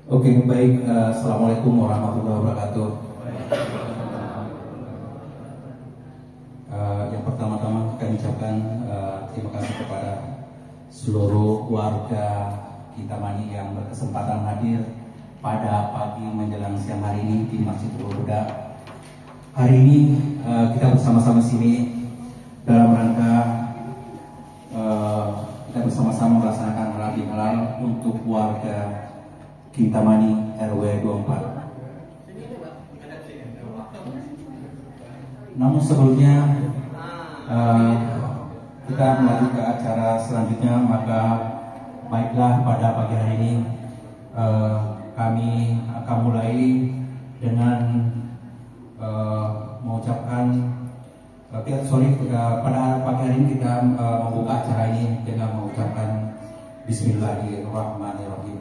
Oke, baik. Assalamualaikum warahmatullahi wabarakatuh. Yang pertama-tama kami ucapkan terima kasih kepada seluruh warga Kintamani yang berkesempatan hadir pada pagi menjelang siang hari ini di Masjidul Huda. Hari ini kita bersama-sama sini dalam rangka kita bersama-sama melaksanakan halal bihalal untuk warga Kintamani RW 24. Namun sebelumnya kita melanjut ke acara selanjutnya, maka baiklah pada pagi hari ini kami akan mulai dengan mengucapkan pada pagi hari ini kita membuka acara ini dengan mengucapkan Bismillahirrahmanirrahim.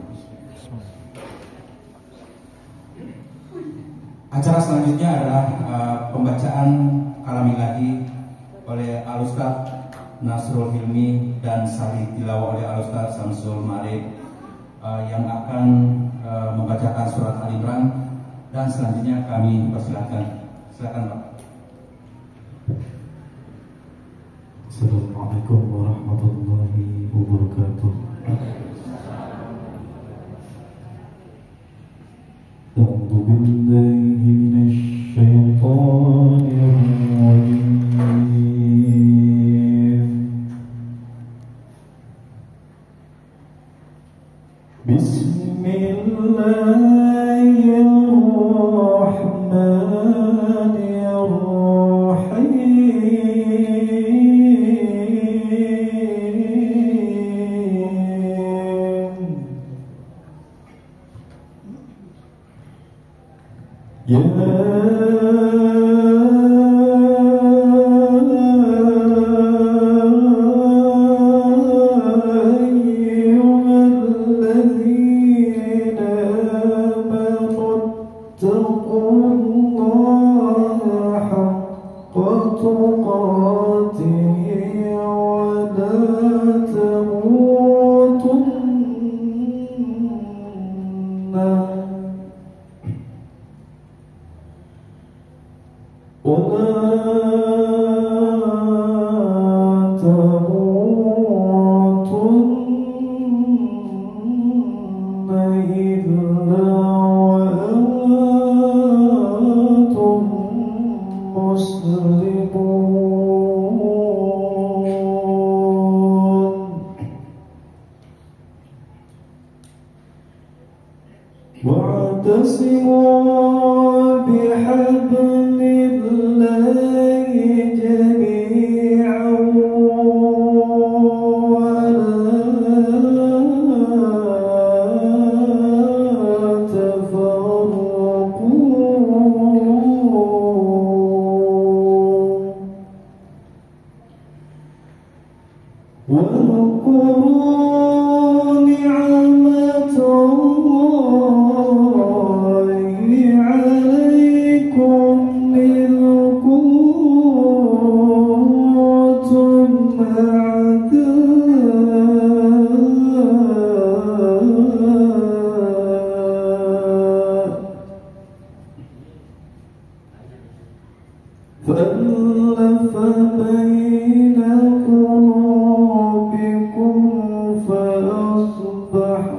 Acara selanjutnya adalah pembacaan kalam ilahi oleh Al-Ustaz Nasrul Hilmi dan sari tilawah oleh Al-Ustaz Samsul Marif yang akan membacakan surat Al-Imran, dan selanjutnya kami persilahkan. Silakan Pak. Assalamualaikum warahmatullahi wabarakatuh. أعوذ بالله من الشيطان الرجيم. بسم الله الرحمن الرحيم. يا أيها الذين آمنوا اتقوا الله حق تقاته ولا تموتن إلا وأنتم مسلمون. واعتصموا بحبل الله جميعا ولا تفرقوا واذكروا نعمة الله عليكم إذ كنتم أعداء فألف بين قلوبكم فأصبحتم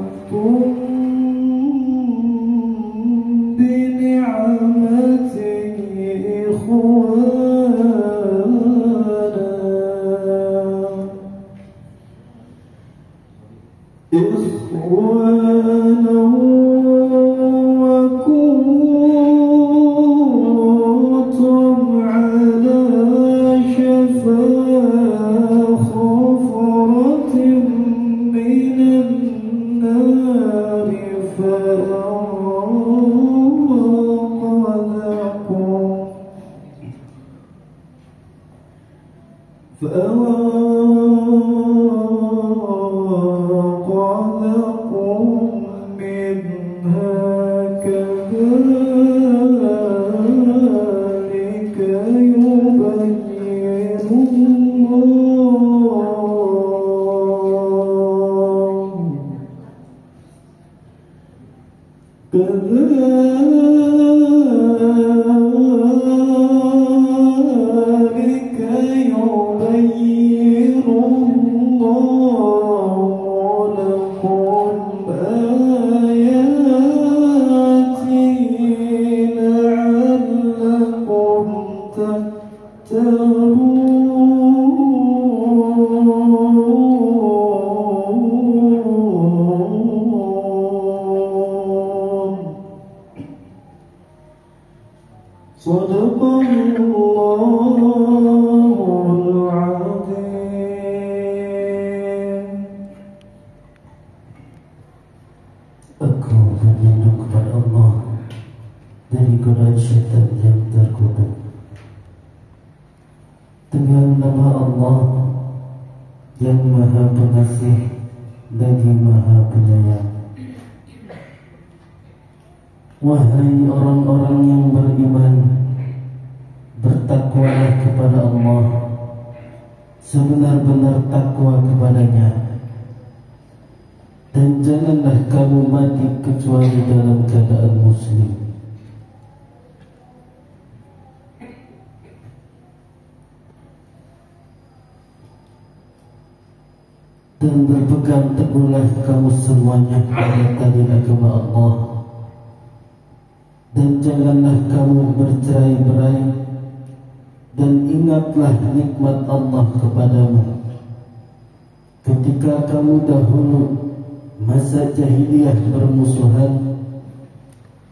بنعمته إخوانا وكنتم على شفا حفرة من النار فأنقذكم منها كذلك يبين الله كذلك يبين الله لكم آياته لعلكم تتقون صدق الله العظيم. Aku berlindung kepada Allah dari godaan syaitan yang terkutuk. Dengan nama Allah yang Maha Pengasih lagi Maha Penyayang. Wahai orang-orang yang beriman, bertakwalah kepada Allah sebenar-benar takwa kepadanya, dan janganlah kamu mati kecuali dalam keadaan muslim. Dan berpegang teguhlah kamu semuanya pada tali agama Allah, dan janganlah kamu bercerai-berai, dan ingatlah nikmat Allah kepadamu ketika kamu dahulu masa jahiliyah bermusuhan,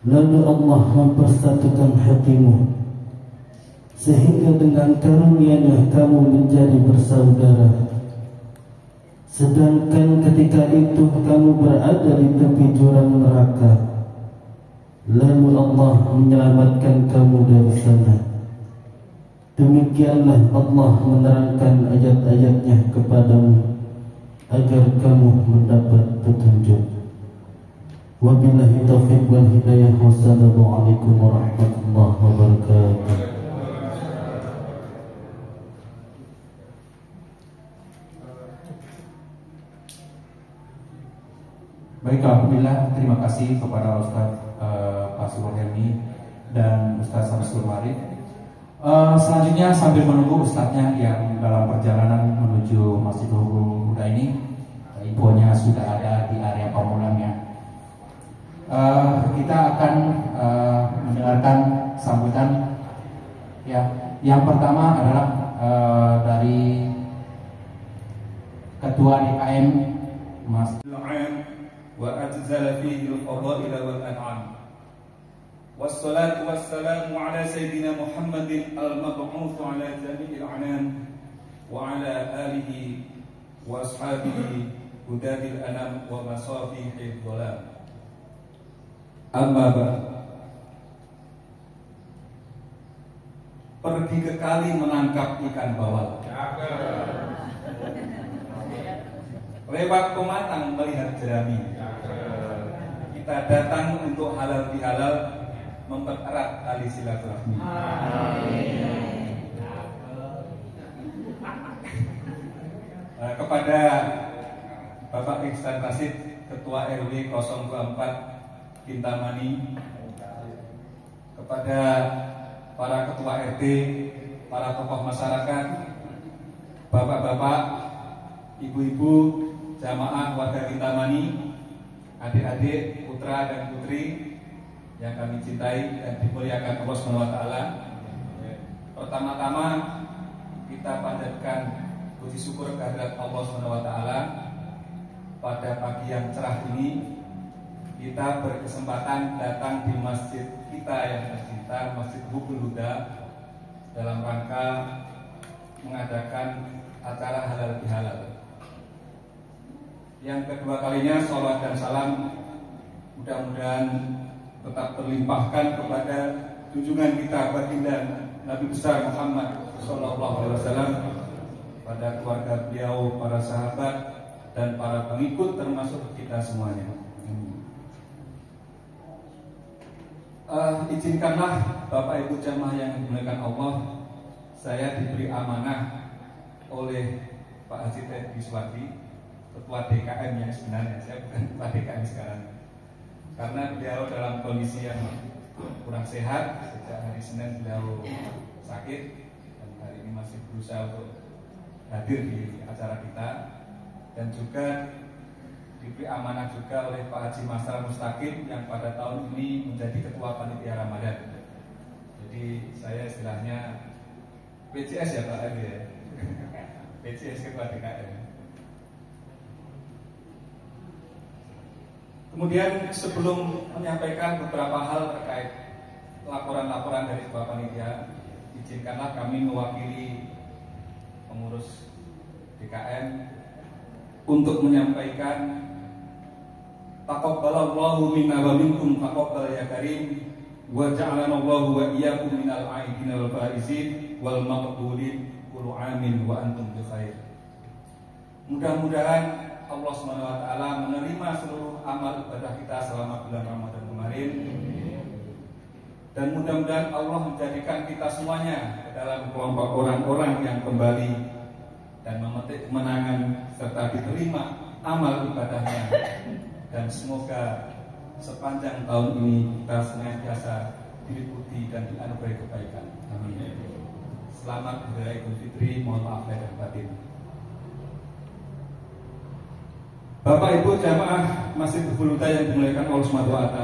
lalu Allah mempersatukan hatimu sehingga dengan karunia-Nya kamu menjadi bersaudara. Sedangkan ketika itu kamu berada di tepi jurang neraka, lalu Allah menyelamatkan kamu dari sana. Demikianlah Allah menerangkan ayat-ayatnya kepadamu agar kamu mendapat petunjuk. Wabillahi taufiq wal hidayah. Wassalamualaikum warahmatullahi wabarakatuh. Baik, alhamdulillah, terima kasih kepada Ustaz Pak Suwardi dan Ustaz Samsul Marif. Selanjutnya sambil menunggu Ustaznya yang dalam perjalanan menuju Masjid Hurul Huda ini, ibunya sudah ada di area pemulangnya. Kita akan mendengarkan sambutan. Ya, yang pertama adalah dari Ketua DKM Masjid وأجزل فيه الفضائل والأنعام والصلاة والسلام على سيدنا محمد المبعوث على جميع الأعنام وعلى آله وأصحابه هداة الأنام ومصابيح الظلام. أما بعد, pergi ke kali menangkap ikan bawal, lewat pematang melihat jerami. Kita datang untuk halal bihalal, mempererat tali silaturahmi. Kepada Bapak Ihsan Rasid, Ketua RW 024 Kintamani, kepada para ketua RT, para tokoh masyarakat, bapak-bapak, ibu-ibu, jamaah warga Kintamani, adik-adik, putra dan putri yang kami cintai dan dimuliakan Allah SWT. Pertama-tama kita panjatkan puji syukur kehadirat Allah SWT. Pada pagi yang cerah ini kita berkesempatan datang di masjid kita yang tercinta, Masjid Hurul Huda, dalam rangka mengadakan acara halal bihalal. Yang kedua kalinya, sholawat dan salam mudah-mudahan tetap terlimpahkan kepada junjungan kita baginda Nabi besar Muhammad SAW, pada keluarga beliau, para sahabat dan para pengikut termasuk kita semuanya. Izinkanlah Bapak Ibu jamaah yang dimuliakan Allah, saya diberi amanah oleh Pak Haji Teddy Suwardi, Ketua DKM yang sebenarnya, saya bukan Ketua DKM sekarang. karena beliau dalam kondisi yang kurang sehat. Sejak hari Senin beliau sakit dan hari ini masih berusaha untuk hadir di acara kita, dan juga diberi amanah juga oleh Pak Haji Masral Mustaqim yang pada tahun ini menjadi ketua panitia Ramadan. Jadi saya istilahnya PCS ya Pak Haji ya. PCS ketua DKM. Kemudian sebelum menyampaikan beberapa hal terkait laporan-laporan dari ketua panitia, izinkanlah kami mewakili pengurus DKM untuk menyampaikan taqabbalallahu minna wa minkum taqabbal ya karim wa ja'alanallahu wa iyyakum minal aidin wal faizin wal maqbulin kullu amin wa antum bi khair. Mudah-mudahan Allah SWT menerima seluruh amal ibadah kita selama bulan Ramadan kemarin, dan mudah-mudahan Allah menjadikan kita semuanya ke dalam kelompok orang-orang yang kembali dan memetik kemenangan serta diterima amal ibadahnya. Dan semoga sepanjang tahun ini kita senantiasa diliputi dan dianugerahi kebaikan. Amin. Selamat Hari Raya Idul Fitri, mohon maaf lahir dan batin. Bapak Ibu jamaah Masjid Huda yang dimuliakan Allah SWT,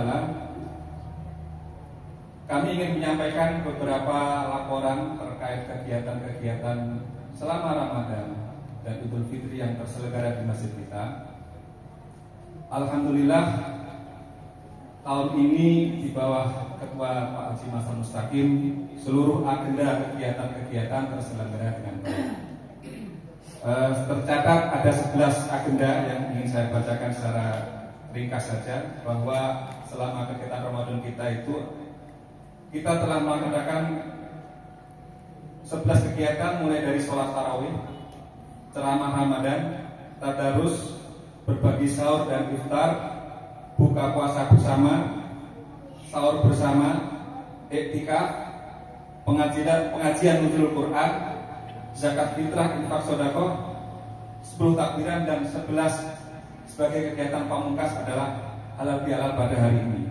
kami ingin menyampaikan beberapa laporan terkait kegiatan-kegiatan selama Ramadan dan Idul Fitri yang terselenggara di masjid kita. Alhamdulillah, tahun ini di bawah Ketua Pak Haji Masral Mustaqim, seluruh agenda kegiatan-kegiatan terselenggara dengan baik. Tercatat ada 11 agenda yang ingin saya bacakan secara ringkas saja, bahwa selama kegiatan Ramadan kita itu kita telah melaksanakan 11 kegiatan, mulai dari sholat tarawih, ceramah Ramadan, tadarus, berbagi sahur dan iftar, buka puasa bersama, sahur bersama, iktikaf, pengajian nuzul Quran, zakat fitrah, infak sedekah, 10 takbiran, dan 11 sebagai kegiatan pamungkas adalah halal bihalal pada hari ini.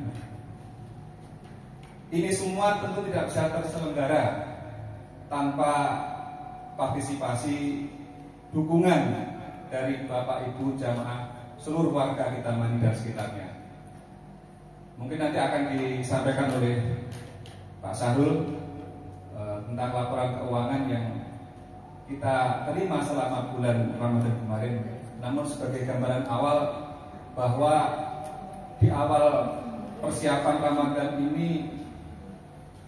Ini semua tentu tidak bisa terselenggara tanpa partisipasi dukungan dari Bapak Ibu jamaah seluruh warga Kintamani dan sekitarnya. Mungkin nanti akan disampaikan oleh Pak Sahrul tentang laporan keuangan yang kita terima selama bulan Ramadan kemarin. Namun sebagai gambaran awal, bahwa di awal persiapan Ramadan ini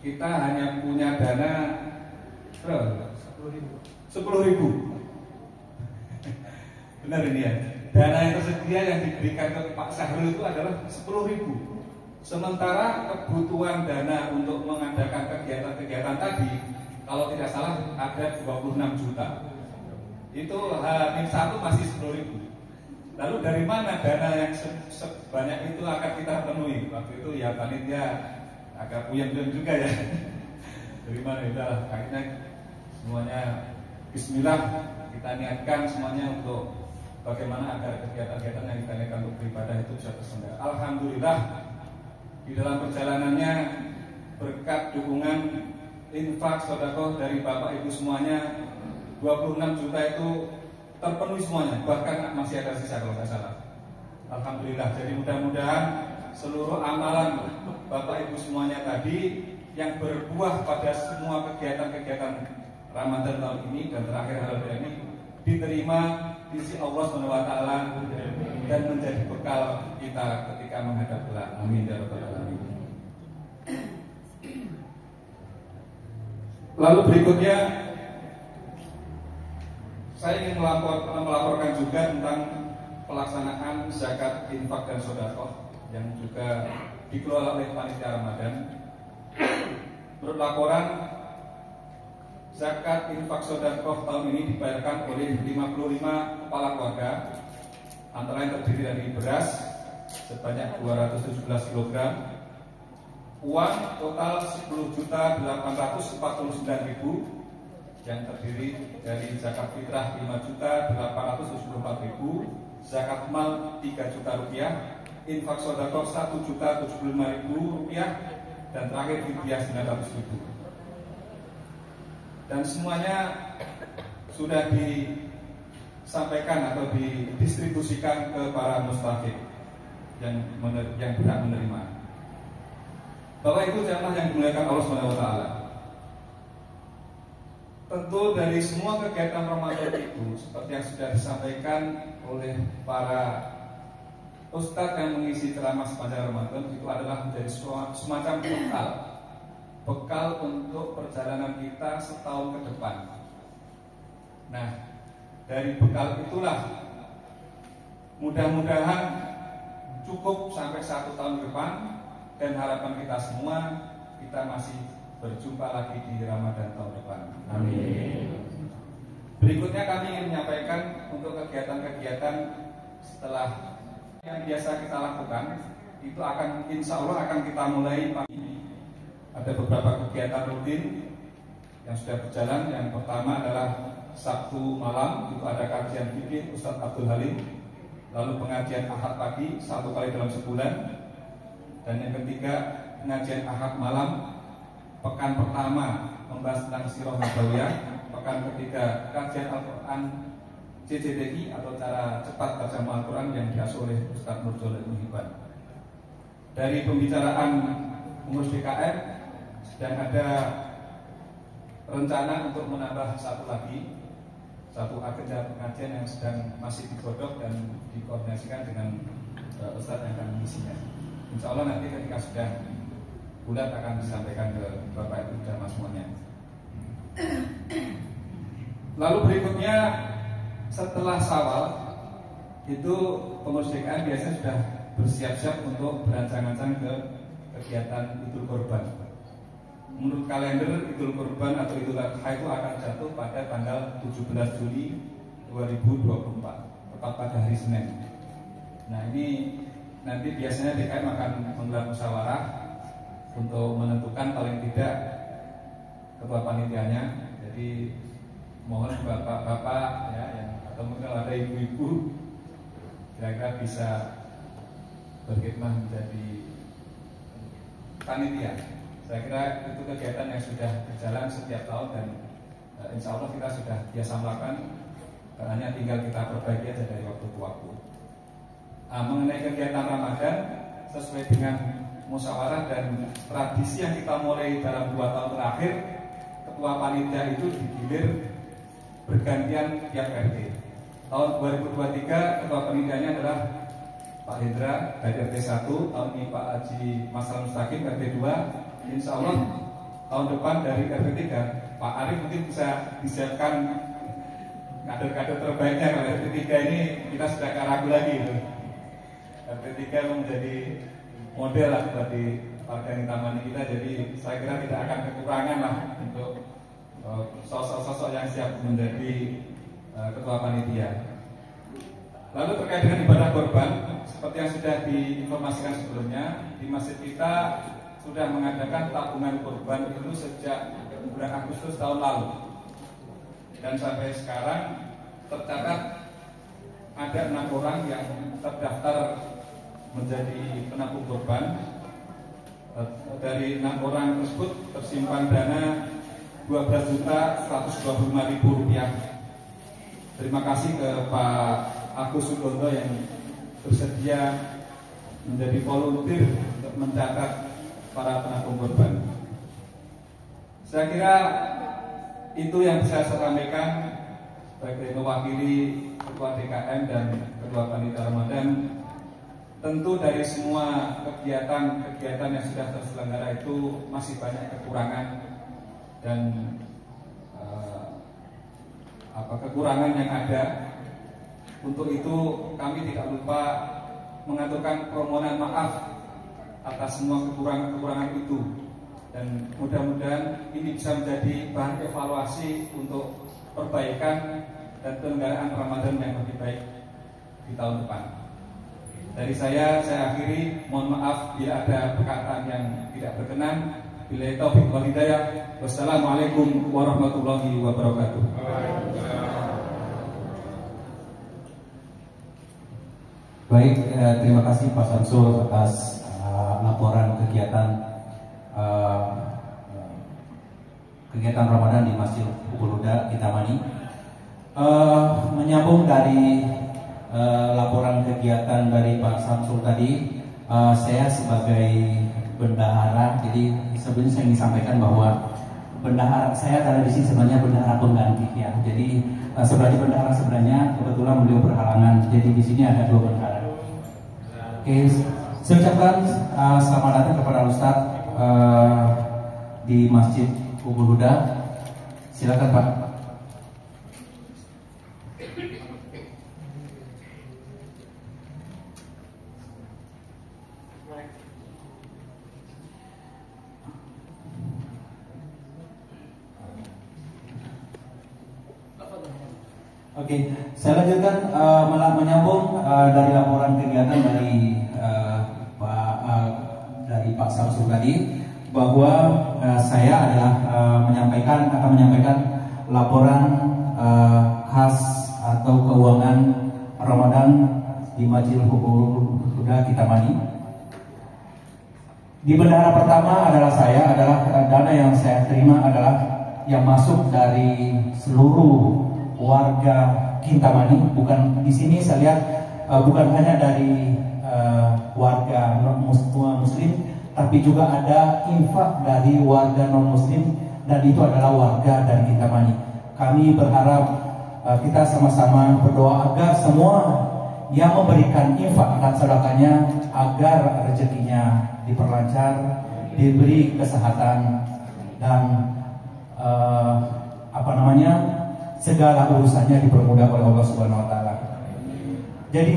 kita hanya punya dana 10.000. Benar ini ya. Dana yang tersedia yang diberikan ke Pak Sahrul itu adalah 10.000. Sementara kebutuhan dana untuk mengadakan kegiatan-kegiatan tadi, kalau tidak salah ada 26 juta. Itu H-1 masih 10.000. Lalu dari mana dana yang sebanyak itu akan kita penuhi? Waktu itu ya panitia agak puyeng juga ya. Dari mana? Udah kayaknya semuanya bismillah, kita niatkan semuanya untuk bagaimana agar kegiatan-kegiatan yang kita niatkan untuk beribadah itu bisa terselenggara. Alhamdulillah, di dalam perjalanannya berkat dukungan infak sedekah dari Bapak Ibu semuanya, 26 juta itu terpenuhi semuanya, bahkan masih ada sisa kalau tidak salah. Alhamdulillah. Jadi mudah-mudahan seluruh amalan Bapak Ibu semuanya tadi yang berbuah pada semua kegiatan-kegiatan Ramadan tahun ini dan terakhir halal ini diterima di sisi Allah SWT dan menjadi bekal kita ketika menghadap kelak. Amin ya rabbal alamin. Lalu berikutnya saya ingin melaporkan juga tentang pelaksanaan zakat, infak dan sedekah yang juga dikelola oleh panitia Ramadan. Menurut laporan, zakat, infak, sedekah tahun ini dibayarkan oleh 55 kepala keluarga, antara yang terdiri dari beras sebanyak 217 kg, uang total 10.849.000 yang terdiri dari zakat fitrah 5.874.000, zakat mal 3 juta rupiah, infak sedekah 1.075.000 rupiah, dan terakhir fidyah 900.000. Dan semuanya sudah disampaikan atau didistribusikan ke para mustahik yang berhak menerima. Bapak Ibu jamaah yang dimuliakan Allah Subhanahu wa taala. Tentu dari semua kegiatan Ramadan itu, seperti yang sudah disampaikan oleh para ustadz yang mengisi ceramah sepanjang Ramadan, itu adalah menjadi semacam bekal untuk perjalanan kita setahun ke depan. Nah, dari bekal itulah mudah-mudahan cukup sampai 1 tahun ke depan, dan harapan kita semua kita masih berjumpa lagi di Ramadan tahun depan. Amin. Berikutnya kami ingin menyampaikan untuk kegiatan-kegiatan setelah yang biasa kita lakukan, itu akan insya Allah akan kita mulai pagi ini. Ada beberapa kegiatan rutin yang sudah berjalan. Yang pertama adalah Sabtu malam itu ada kajian fikih Ustadz Abdul Halim. Lalu pengajian Ahad pagi 1 kali dalam sebulan. Dan yang ketiga pengajian Ahad malam. Pekan pertama membahas tentang sirah nabawiyah. Pekan ketiga kajian Al-Quran CCTI atau cara cepat terjemah Al-Quran yang diasuh oleh Ustadz Nurjol Muhibban. Dari pembicaraan pengurus DKM sedang ada rencana untuk menambah satu agenda pengajian yang sedang masih digodok dan dikoordinasikan dengan Ustadz yang akan mengisinya. Insya Allah nanti ketika sudah bulat akan disampaikan ke Bapak Ibu dan semuanya. Lalu berikutnya setelah Syawal itu pengurus DKM biasanya sudah bersiap-siap untuk berancang-ancang ke kegiatan Idul Kurban. Menurut kalender Idul Kurban atau Idul Adha itu akan jatuh pada tanggal 17 Juli 2024, tepat pada hari Senin. Nah, ini nanti biasanya DKM akan menggelar musyawarah untuk menentukan paling tidak ketua panitianya. Jadi mohon bapak-bapak ya, yang atau mungkin ada ibu-ibu kira-kira bisa berkhidmat menjadi panitia. Saya kira itu kegiatan yang sudah berjalan setiap tahun dan insya Allah kita sudah biasa melakukan, hanya tinggal kita perbaiki aja dari waktu ke waktu. Mengenai kegiatan Ramadan sesuai dengan musyawarah dan tradisi yang kita mulai dalam 2 tahun terakhir, ketua panitia itu digilir bergantian tiap RT. Tahun 2023 ketua panitianya adalah Pak Hendra dari RT 1, tahun ini Pak Haji Masal Mustaqim RT 2. Insya Allah tahun depan dari RT 3 Pak Arif mungkin bisa disiapkan kader-kader terbaiknya. Kalau RT 3 ini kita sudah ragu lagi gitu. RT 3 menjadi model lah bagi warga Intamani kita. Jadi saya kira tidak akan kekurangan lah untuk sosok-sosok yang siap menjadi ketua panitia. Lalu terkait dengan ibadah korban, seperti yang sudah diinformasikan sebelumnya, di masjid kita sudah mengadakan tabungan korban itu sejak bulan Agustus tahun lalu. Dan sampai sekarang tercatat ada 6 orang yang terdaftar menjadi penabung korban. Dari 6 orang tersebut tersimpan dana 12.125.000 rupiah. Terima kasih ke Pak Agus Sudondo yang bersedia menjadi volunteer untuk mencatat para penabung korban. Saya kira itu yang bisa saya sampaikan sebagai mewakili Ketua DKM dan Ketua Panitia Ramadan. Tentu dari semua kegiatan-kegiatan yang sudah terselenggara itu masih banyak kekurangan dan kekurangan yang ada. Untuk itu kami tidak lupa mengaturkan permohonan maaf atas semua kekurangan itu, dan mudah-mudahan ini bisa menjadi bahan evaluasi untuk perbaikan dan penyelenggaraan Ramadan yang lebih baik di tahun depan. Dari saya akhiri, mohon maaf bila ada perkataan yang tidak berkenan. Billahi taufiq wal hidayah. Wassalamualaikum warahmatullahi wabarakatuh. Baik, terima kasih Pak Samsul atas laporan kegiatan Ramadan di Masjid Hubul Huda Kintamani. Menyambung dari laporan kegiatan dari Pak Samsul tadi, saya sebagai bendahara, jadi sebenarnya saya ingin sampaikan bahwa bendahara saya adalah di sini sebenarnya bendahara pengganti ya. Jadi sebenarnya bendahara sebenarnya kebetulan beliau berhalangan. Jadi di sini ada dua bendahara. Oke, saya ucapkan selamat datang kepada Ustaz di Masjid Hubul Huda. Silakan Pak. Oke, saya lanjutkan menyambung dari laporan kegiatan dari Pak Samsul tadi, bahwa saya adalah akan menyampaikan laporan khas atau keuangan Ramadan di Masjid Hubul Huda Kintamani. Di bendahara pertama adalah dana yang saya terima adalah yang masuk dari seluruh warga Kintamani. Bukan di sini saya lihat bukan hanya dari warga non-muslim, tapi juga ada infak dari warga non-muslim, dan itu adalah warga dari Kintamani. Kami berharap kita sama-sama berdoa agar semua yang memberikan infak dan sedekahnya agar rezekinya diperlancar, diberi kesehatan, dan segala urusannya dipermudah oleh Allah Subhanahu wa taala. Jadi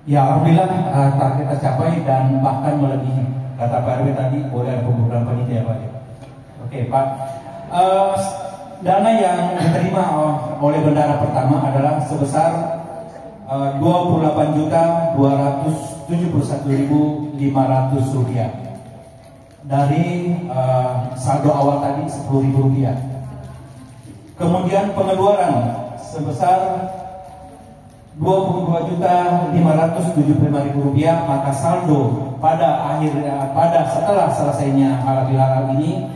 ya alhamdulillah target tercapai dan bahkan melebihi. Kata Pak RW tadi boleh ada pembukaan panitia Pak. Oke Pak. Dana yang diterima oleh bendahara pertama adalah sebesar 28.271.500 rupiah. Dari saldo awal tadi 10.000 rupiah. Kemudian pengeluaran sebesar 22.575.000 rupiah, maka saldo pada setelah selesainya halal bihalal ini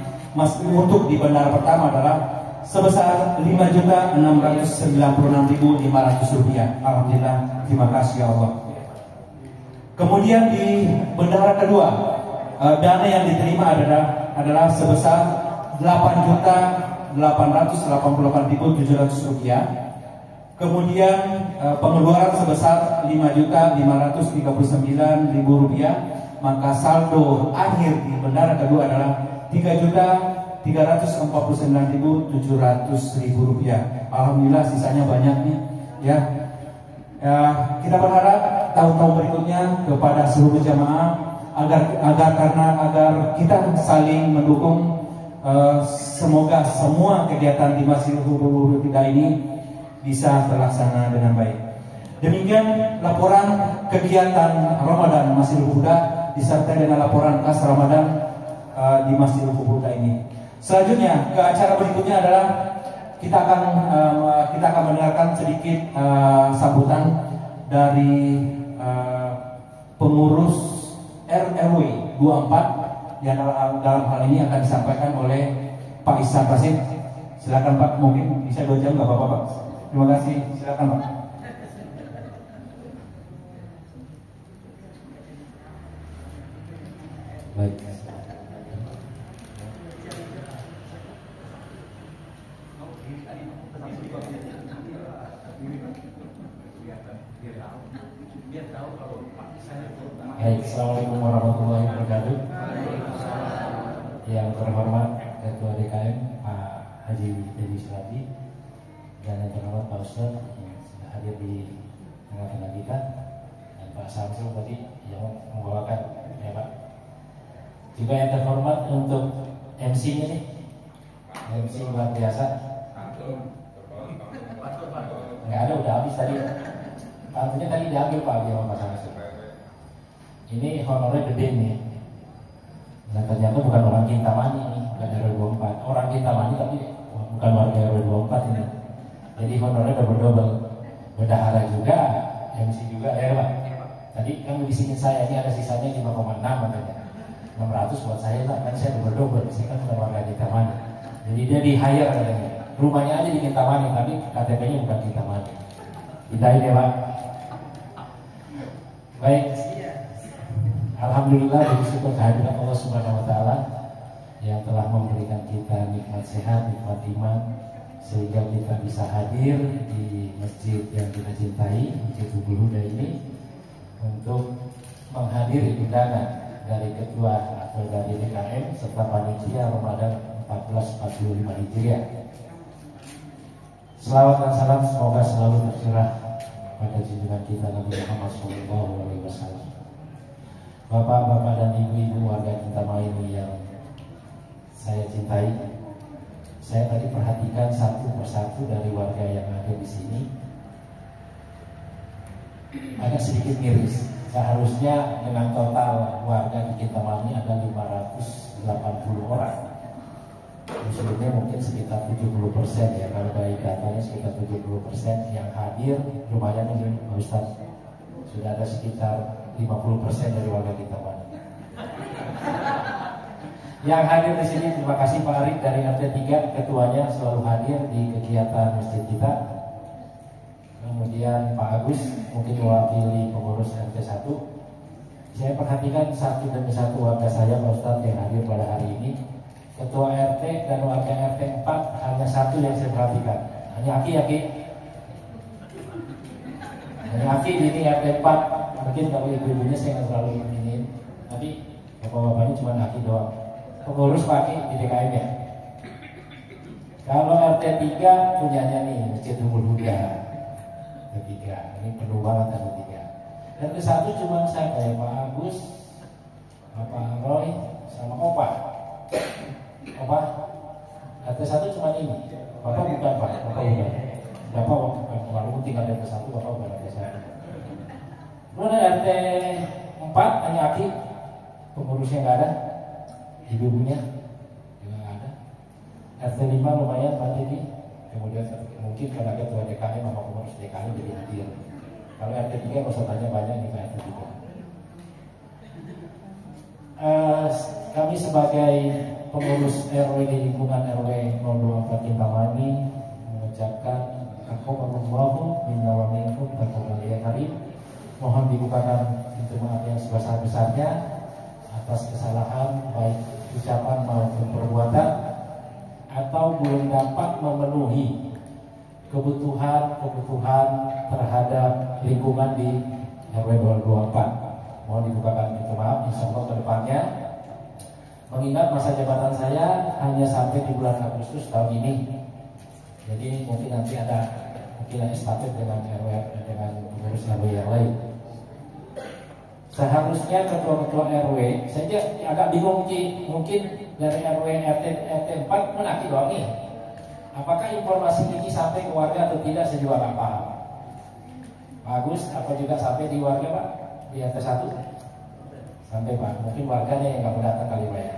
untuk di bendahara pertama adalah sebesar 5.696.500 rupiah. Alhamdulillah, terima kasih ya Allah. Kemudian di bendahara kedua, dana yang diterima adalah sebesar 8.888.700 rupiah. Kemudian pengeluaran sebesar 5.539.000 rupiah, maka saldo akhir di bendahara kedua adalah 3.349.700 rupiah. Alhamdulillah, sisanya banyak nih ya. Kita berharap tahun-tahun berikutnya kepada seluruh jamaah agar kita saling mendukung. Semoga semua kegiatan di Masjid Hubul Huda ini bisa terlaksana dengan baik. Demikian laporan kegiatan Ramadan Masjid Hubul Huda disertai dengan laporan khas Ramadan di Masjid Hubul Huda ini. Selanjutnya ke acara berikutnya adalah kita akan mendengarkan sedikit sambutan dari pengurus RW 24 yang dalam hal ini akan disampaikan oleh Pak Ihsan Rasid. Silakan Pak, mungkin bisa 2 jam nggak apa-apa Pak. Terima kasih, silakan Pak. Baik. Baik, assalamualaikum warahmatullahi wabarakatuh. Yang terhormat Ketua DKM Pak Haji Dedi Surati, dan yang terhormat Pak Ustadz yang sudah hadir di tengah-tengah kita, dan Pak Samsul tadi yang membawakan ya Pak. Juga yang terhormat untuk MC-nya nih, MC luar biasa. Nggak ada, udah habis tadi. Artinya tadi diambil Pak sama Pak Samsul. Ini honornya gede nih. Nah ternyata bukan orang Kintamani nih, bukan RW 24. Orang Kintamani tapi bukan warga RW 24 ini. Jadi honornya double-double. Bendahara juga, MC juga ya Pak. Tadi kan disingin saya, ini ada sisanya 5,6 katanya. 600 buat saya lah, kan saya double, saya kan bukan warga Kintamani. Jadi dia di hire katanya. Rumahnya aja di Kintamani, tapi KTP-nya bukan Kintamani. Hidain ya Pak. Baik. Alhamdulillah bersyukur kehadiran Allah Subhanahu wa taala yang telah memberikan kita nikmat sehat, nikmat iman, sehingga kita bisa hadir di masjid yang kita cintai, Masjid Tubul Huda ini, untuk menghadiri undangan dari ketua atau dari DKM serta panitia Ramadan 1445 Hijriah. Selawat dan salam semoga selalu tercurah pada junjungan kita Nabi Muhammad SAW. Bapak-bapak dan ibu-ibu warga Kintamani yang saya cintai, saya tadi perhatikan satu persatu dari warga yang ada di sini. Agak sedikit miris. Seharusnya dengan total warga di Kintamani ada 580 orang. Usulnya mungkin sekitar 70% ya. Kalau dari datanya sekitar 70% yang hadir. Lumayan ini Pak Ustaz. Sudah ada sekitar 50% dari warga Kintamani. Yang hadir di sini, terima kasih Pak Arif dari RT 3, ketuanya selalu hadir di kegiatan masjid kita. Kemudian Pak Agus mungkin mewakili pengurus RT 1. Saya perhatikan satu demi satu warga saya Pak Ustadz yang hadir pada hari ini. Ketua RT dan warga RT 4 hanya satu yang saya perhatikan. Hanya Aki. Hanya Aki di ini RT 4. Mungkin kalau ibu-ibunya saya nggak terlalu ingin, tapi bapak-bapaknya cuma Aki doang. Pengurus Pak Aki di DKM ya. Kalau RT 3 punyanya nih Masjid Tubul Huda. Ketiga, ini penuh banget RT 3. RT 1 cuma saya kayak Pak Agus, Bapak Roy, sama Opa. RT 1 cuma ini. Bapak bukan Pak, Bapak bukan. Bapak bukan, walaupun tinggal RT 1, Bapak bukan RT 1. Kemudian RT 4 hanya Aki, pengurusnya nggak ada, ibu-ibunya juga nggak ada. RT 5 lumayan Pak Dedi. Kemudian mungkin karena ketua DKM sama pengurus DKM jadi hadir. Kalau RT 3 nggak usah tanya banyak nih Pak RT 3. Kami sebagai pengurus RW di lingkungan RW 024 Kintamani mengucapkan Alhamdulillah minna wa minkum taqabbal ya karim. Mohon dibukakan pintu maaf yang sebesar-besarnya atas kesalahan baik ucapan maupun perbuatan, atau belum dapat memenuhi kebutuhan terhadap lingkungan di RW 224. Mohon dibukakan pintu maaf, insya Allah ke depannya. Mengingat masa jabatan saya hanya sampai di bulan Agustus tahun ini, jadi mungkin nanti ada estafet dengan RW dengan pengurus RW yang lain. Seharusnya ketua-ketua RW, saya agak bingung mungkin dari RW RT 4 menaki doang nih. Apakah informasi ini sampai ke warga atau tidak, saya juga nggak paham. Bagus, apa juga sampai di warga Pak? Di RT 1? Sampai Pak, mungkin warganya yang nggak mau datang kali Pak ya,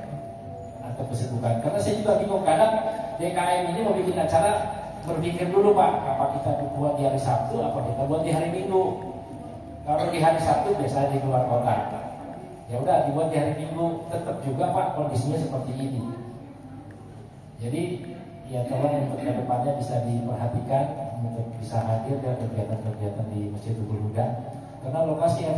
atau kesibukan. Karena saya juga bingung, kadang DKM ini mau bikin acara, berpikir dulu Pak, apa kita buat di hari Sabtu, apa kita buat di hari Minggu. Kalau di hari Sabtu biasanya di luar kota, ya udah dibuat di hari Minggu, tetap juga Pak kondisinya seperti ini. Jadi ya tolong untuk kedepannya bisa diperhatikan untuk bisa hadir dan kegiatan-kegiatan di Masjid Tubul Huda. Karena lokasi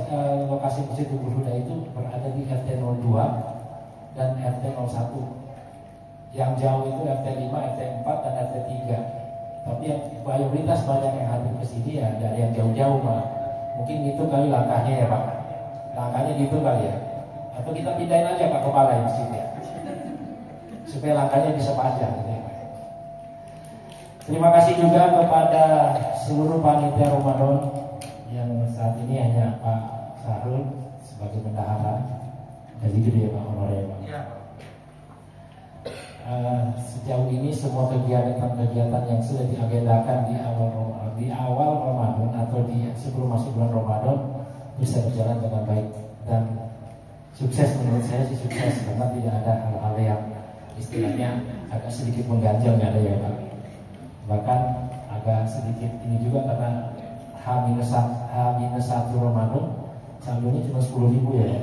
Masjid Tubul Huda itu berada di RT 02 dan RT 01. Yang jauh itu RT 5, RT 4 dan RT 3. Tapi yang mayoritas banyak yang hadir ke sini ya dari yang jauh-jauh Pak. Mungkin itu kali langkahnya ya Pak. Langkahnya gitu kali ya. Atau kita pindahin aja Pak kepala di sini ya, supaya langkahnya bisa panjang gitu ya. Terima kasih juga kepada seluruh panitia Ramadan yang saat ini hanya Pak Sahrul sebagai bendahara. Jadi gede ya Pak honornya Pak. Sejauh ini semua kegiatan-kegiatan yang sudah diagendakan di awal Ramadan atau sebelum masuk bulan Ramadan bisa berjalan dengan baik dan sukses. Menurut saya sih sukses karena tidak ada hal-hal yang istilahnya agak sedikit mengganjal, nggak ada ya Pak. Bahkan agak sedikit ini juga karena H-1 Ramadan saldonya cuma 10.000 ya,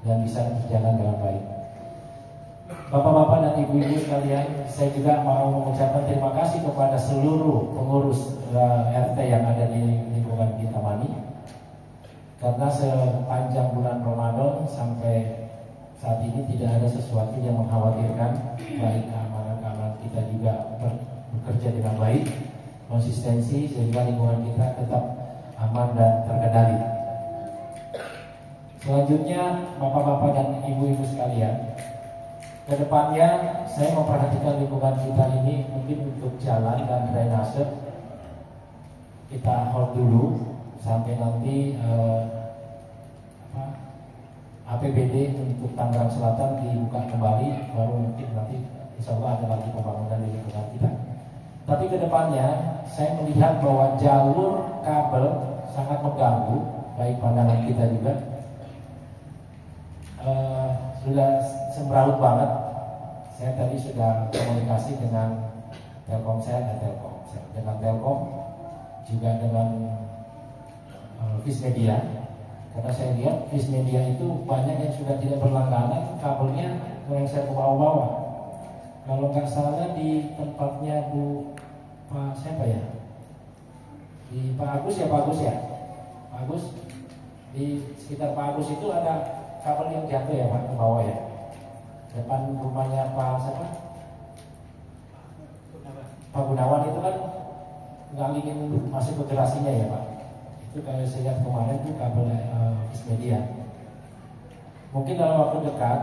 dan bisa berjalan dengan baik. Bapak-bapak dan ibu-ibu sekalian, saya juga mau mengucapkan terima kasih kepada seluruh pengurus RT yang ada di lingkungan Kintamani, karena sepanjang bulan Ramadan sampai saat ini tidak ada sesuatu yang mengkhawatirkan, baik keamanan kita juga bekerja dengan baik, konsistensi, sehingga lingkungan kita tetap aman dan terkendali. Selanjutnya, bapak-bapak dan ibu-ibu sekalian, kedepannya saya memperhatikan lingkungan kita ini mungkin untuk jalan dan drainase kita hold dulu sampai nanti APBD untuk Tangerang Selatan dibuka kembali, baru mungkin nanti insya Allah ada lagi pembangunan di lingkungan kita. Tapi kedepannya saya melihat bahwa jalur kabel sangat mengganggu baik pandangan kita juga. Sudah sembraut banget. Saya tadi sudah komunikasi dengan Telkomsel, dengan Telkom, juga dengan Vismedia. Karena saya lihat Vismedia itu banyak yang sudah tidak berlangganan, kabelnya yang saya ke bawah-bawah. Kalau nggak salah di tempatnya Pak siapa ya? Di Pak Agus ya, Pak Agus di sekitar Pak Agus itu ada kabel yang jatuh ya Pak, ke bawah ya. Depan rumahnya Pak siapa? Pak Gunawan itu kan ngalingin masih ke gerasinya ya Pak. Itu kalau saya lihat kemarin itu kabel Vismedia. Mungkin dalam waktu dekat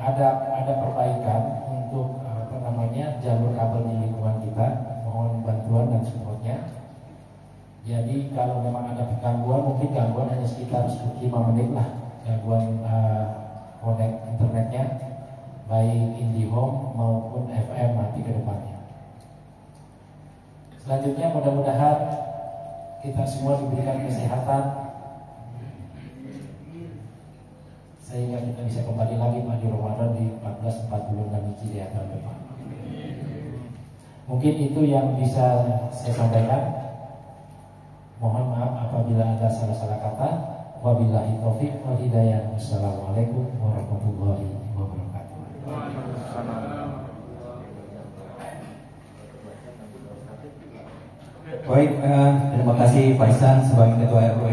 ada perbaikan untuk jalur kabel di lingkungan kita. Mohon bantuan dan supportnya. Jadi kalau memang ada gangguan, mungkin gangguan hanya sekitar 5 menit lah, gangguan connect internetnya, baik IndiHome maupun FM nanti ke depannya. Selanjutnya mudah-mudahan kita semua diberikan kesehatan sehingga kita bisa kembali lagi di Ramadan di 1446 Hijriah tahun depan. Mungkin itu yang bisa saya sampaikan. Mohon maaf apabila ada salah-salah kata. Wabillahi taufiq wal hidayah. Wassalamualaikum warahmatullahi wabarakatuh. Baik, terima kasih Pak Ihsan sebagai Ketua RW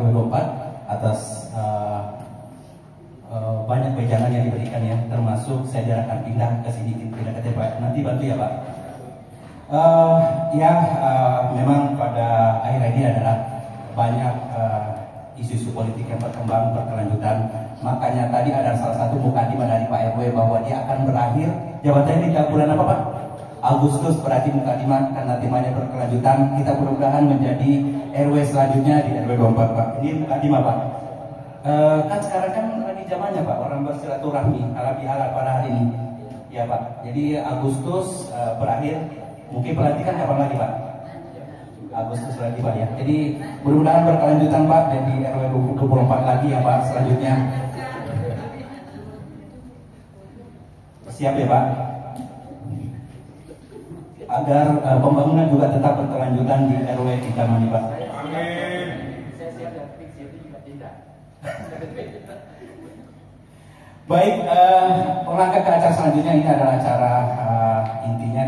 24 atas banyak wejangan yang diberikan ya, termasuk saya akan pindah ke sini, pindah ke TPA. Nanti bantu ya Pak. Memang pada akhir ini adalah banyak isu-isu politik yang berkembang berkelanjutan. Makanya tadi ada salah satu mukadimah dari Pak RW bahwa dia akan berakhir jabatannya di bulan apa Pak? Agustus, berarti mukadimah karena temanya berkelanjutan. Kita mudah-mudahan menjadi RW selanjutnya di RW 24 Pak. Ini mukadimah Pak. Kan sekarang kan lagi zamannya Pak, orang bersilaturahmi halal pada hari ini. Ya Pak. Jadi Agustus berakhir. Mungkin pelantikan kapan lagi Pak? Agustus lagi Pak ya. Jadi mudah-mudahan berkelanjutan Pak, jadi RW 24 lagi ya Pak selanjutnya. Siap ya Pak? Agar pembangunan juga tetap berkelanjutan di RW Kintamani Pak. Amin. Saya siap dan siap juga tidak. Baik, melangkah ke acara selanjutnya. Ini adalah acara intinya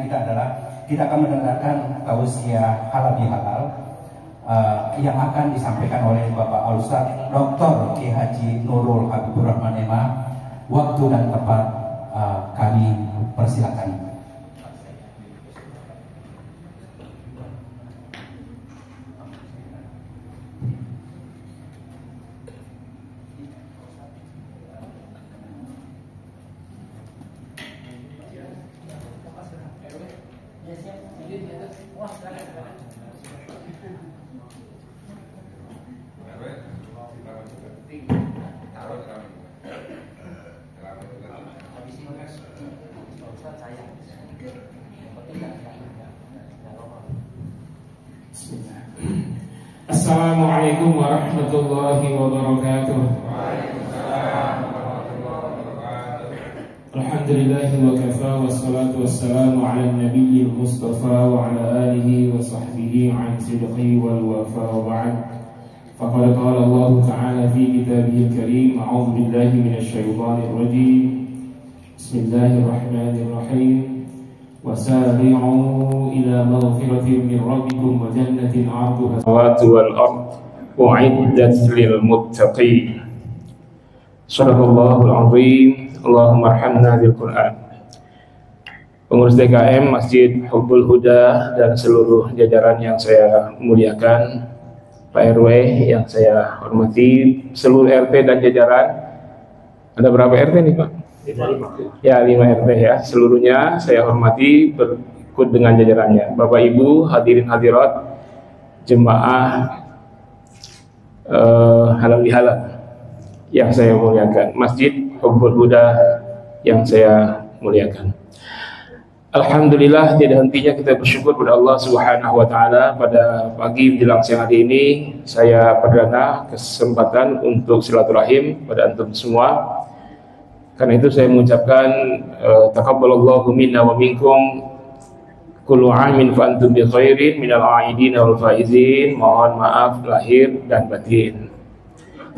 kita akan mendengarkan tausiah halal bihalal yang akan disampaikan oleh Bapak Al-Ustaz Dr. Ki Haji Nurul Habibur Rahman MA. Waktu dan tempat kami persilakan. Assalamualaikum warahmatullahi wabarakatuh. الحمد لله وكفى والصلاة والسلام على النبي المصطفى وعلى آله وصحبه عن صدقه والوفاء وبعد فقد قال الله تعالى في كتابه الكريم أعوذ بالله من الشيطان الرجيم بسم الله الرحمن الرحيم وسارعوا إلى مغفرة من ربكم وجنة عرضها السماوات والأرض أعدت للمتقين صدق الله العظيم Allahumma arhamna bil Quran. Pengurus DKM Masjid Hubbul Huda dan seluruh jajaran yang saya muliakan, Pak RW yang saya hormati, seluruh RT dan jajaran. Ada berapa RT nih Pak? 5. Ya 5 RT ya, seluruhnya saya hormati berikut dengan jajarannya. Bapak Ibu hadirin hadirat jemaah halal bihalal yang saya muliakan, Masjid Hubbul Huda yang saya muliakan. Alhamdulillah tidak hentinya kita bersyukur kepada Allah Subhanahu wa taala. Pada pagi menjelang siang hari ini saya perdana kesempatan untuk silaturahim pada antum semua. Karena itu saya mengucapkan taqabbalallahu minna wa minkum kullu amin fa antum bi khairin minal aidin wal faizin. Mohon maaf lahir dan batin.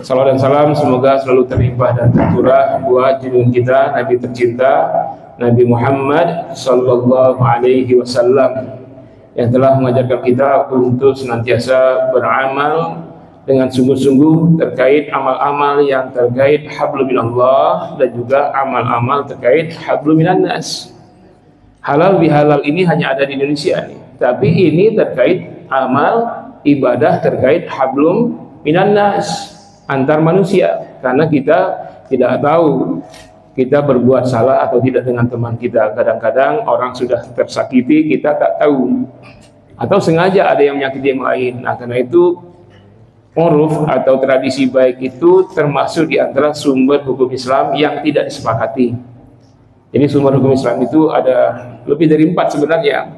Salam dan salam semoga selalu terlimpah dan tercurah buat junjungan kita Nabi tercinta Nabi Muhammad sallallahu alaihi wasallam yang telah mengajarkan kita untuk senantiasa beramal dengan sungguh-sungguh terkait amal-amal yang terkait hablum minallah dan juga amal-amal terkait hablum minannas. Halal bihalal ini hanya ada di Indonesia nih, tapi ini terkait amal ibadah terkait hablum minannas antar manusia, karena kita tidak tahu kita berbuat salah atau tidak dengan teman kita. Kadang-kadang orang sudah tersakiti kita tak tahu, atau sengaja ada yang menyakiti yang lain. Nah karena itu uruf atau tradisi baik itu termasuk di antara sumber hukum Islam yang tidak disepakati. Jadi sumber hukum Islam itu ada lebih dari 4 sebenarnya.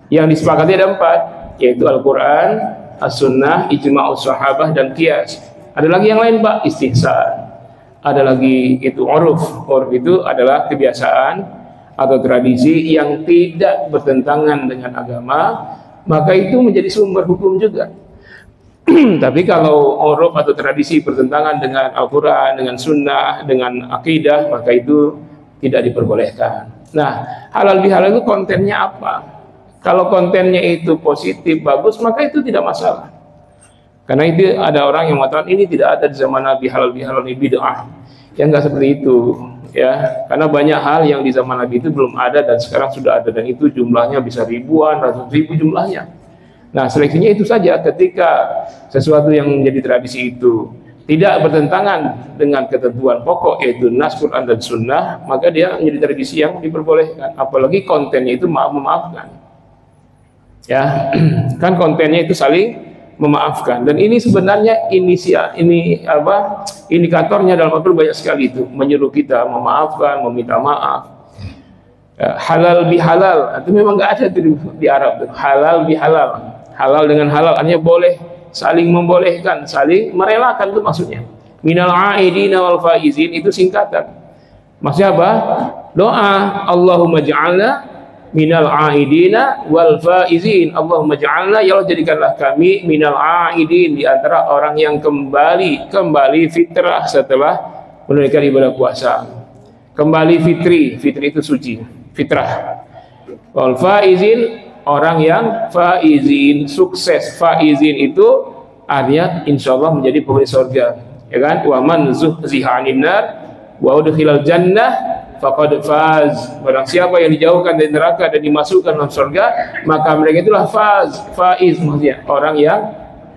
Yang disepakati ada 4, yaitu Al-Quran, As-Sunnah, Ijma'us Sahabah, dan Qiyas. Ada lagi yang lain Pak, istihsan. Ada lagi itu uruf. Uruf itu adalah kebiasaan atau tradisi yang tidak bertentangan dengan agama, maka itu menjadi sumber hukum juga. Tapi kalau uruf atau tradisi bertentangan dengan Al-Quran, dengan Sunnah, dengan akidah, maka itu tidak diperbolehkan. Nah, halal bihalal itu kontennya apa? Kalau kontennya itu positif, bagus, maka itu tidak masalah. Karena itu ada orang yang mengatakan ini tidak ada di zaman Nabi, halal bihalal ini bid'ah. Ya enggak seperti itu, ya. Karena banyak hal yang di zaman Nabi itu belum ada dan sekarang sudah ada, dan itu jumlahnya bisa ribuan, ratus ribu jumlahnya. Nah, seleksinya itu saja. Ketika sesuatu yang menjadi tradisi itu tidak bertentangan dengan ketentuan pokok yaitu Nas, Quran dan Sunnah, maka dia menjadi tradisi yang diperbolehkan. Apalagi kontennya itu memaafkan. Ya, kan kontennya itu saling memaafkan, dan ini sebenarnya indikatornya dalam Al-Quran banyak sekali itu menyuruh kita memaafkan, meminta maaf. Ya, halal bihalal itu memang nggak ada di Arab tuh. Halal bihalal, halal dengan halal artinya boleh, saling membolehkan, saling merelakan itu maksudnya. Minal aidina wal faizin itu singkatan. Maksudnya apa? Doa Allahumma ja'alna minal aidina wal faizin. Allahumma ja'alna, ya Allah jadikanlah kami minal aidin, di antara orang yang kembali fitrah setelah menunaikan ibadah puasa. Kembali fitri itu suci, fitrah. Wal faizin, orang yang faizin, sukses. Faizin itu artinya insyaallah menjadi penghuni surga, ya kan? Wa man zuhziha 'anil nar wa udkhilal jannah faqad faz. Barang siapa yang dijauhkan dari neraka dan dimasukkan dalam surga, maka mereka itulah faiz, maksudnya orang yang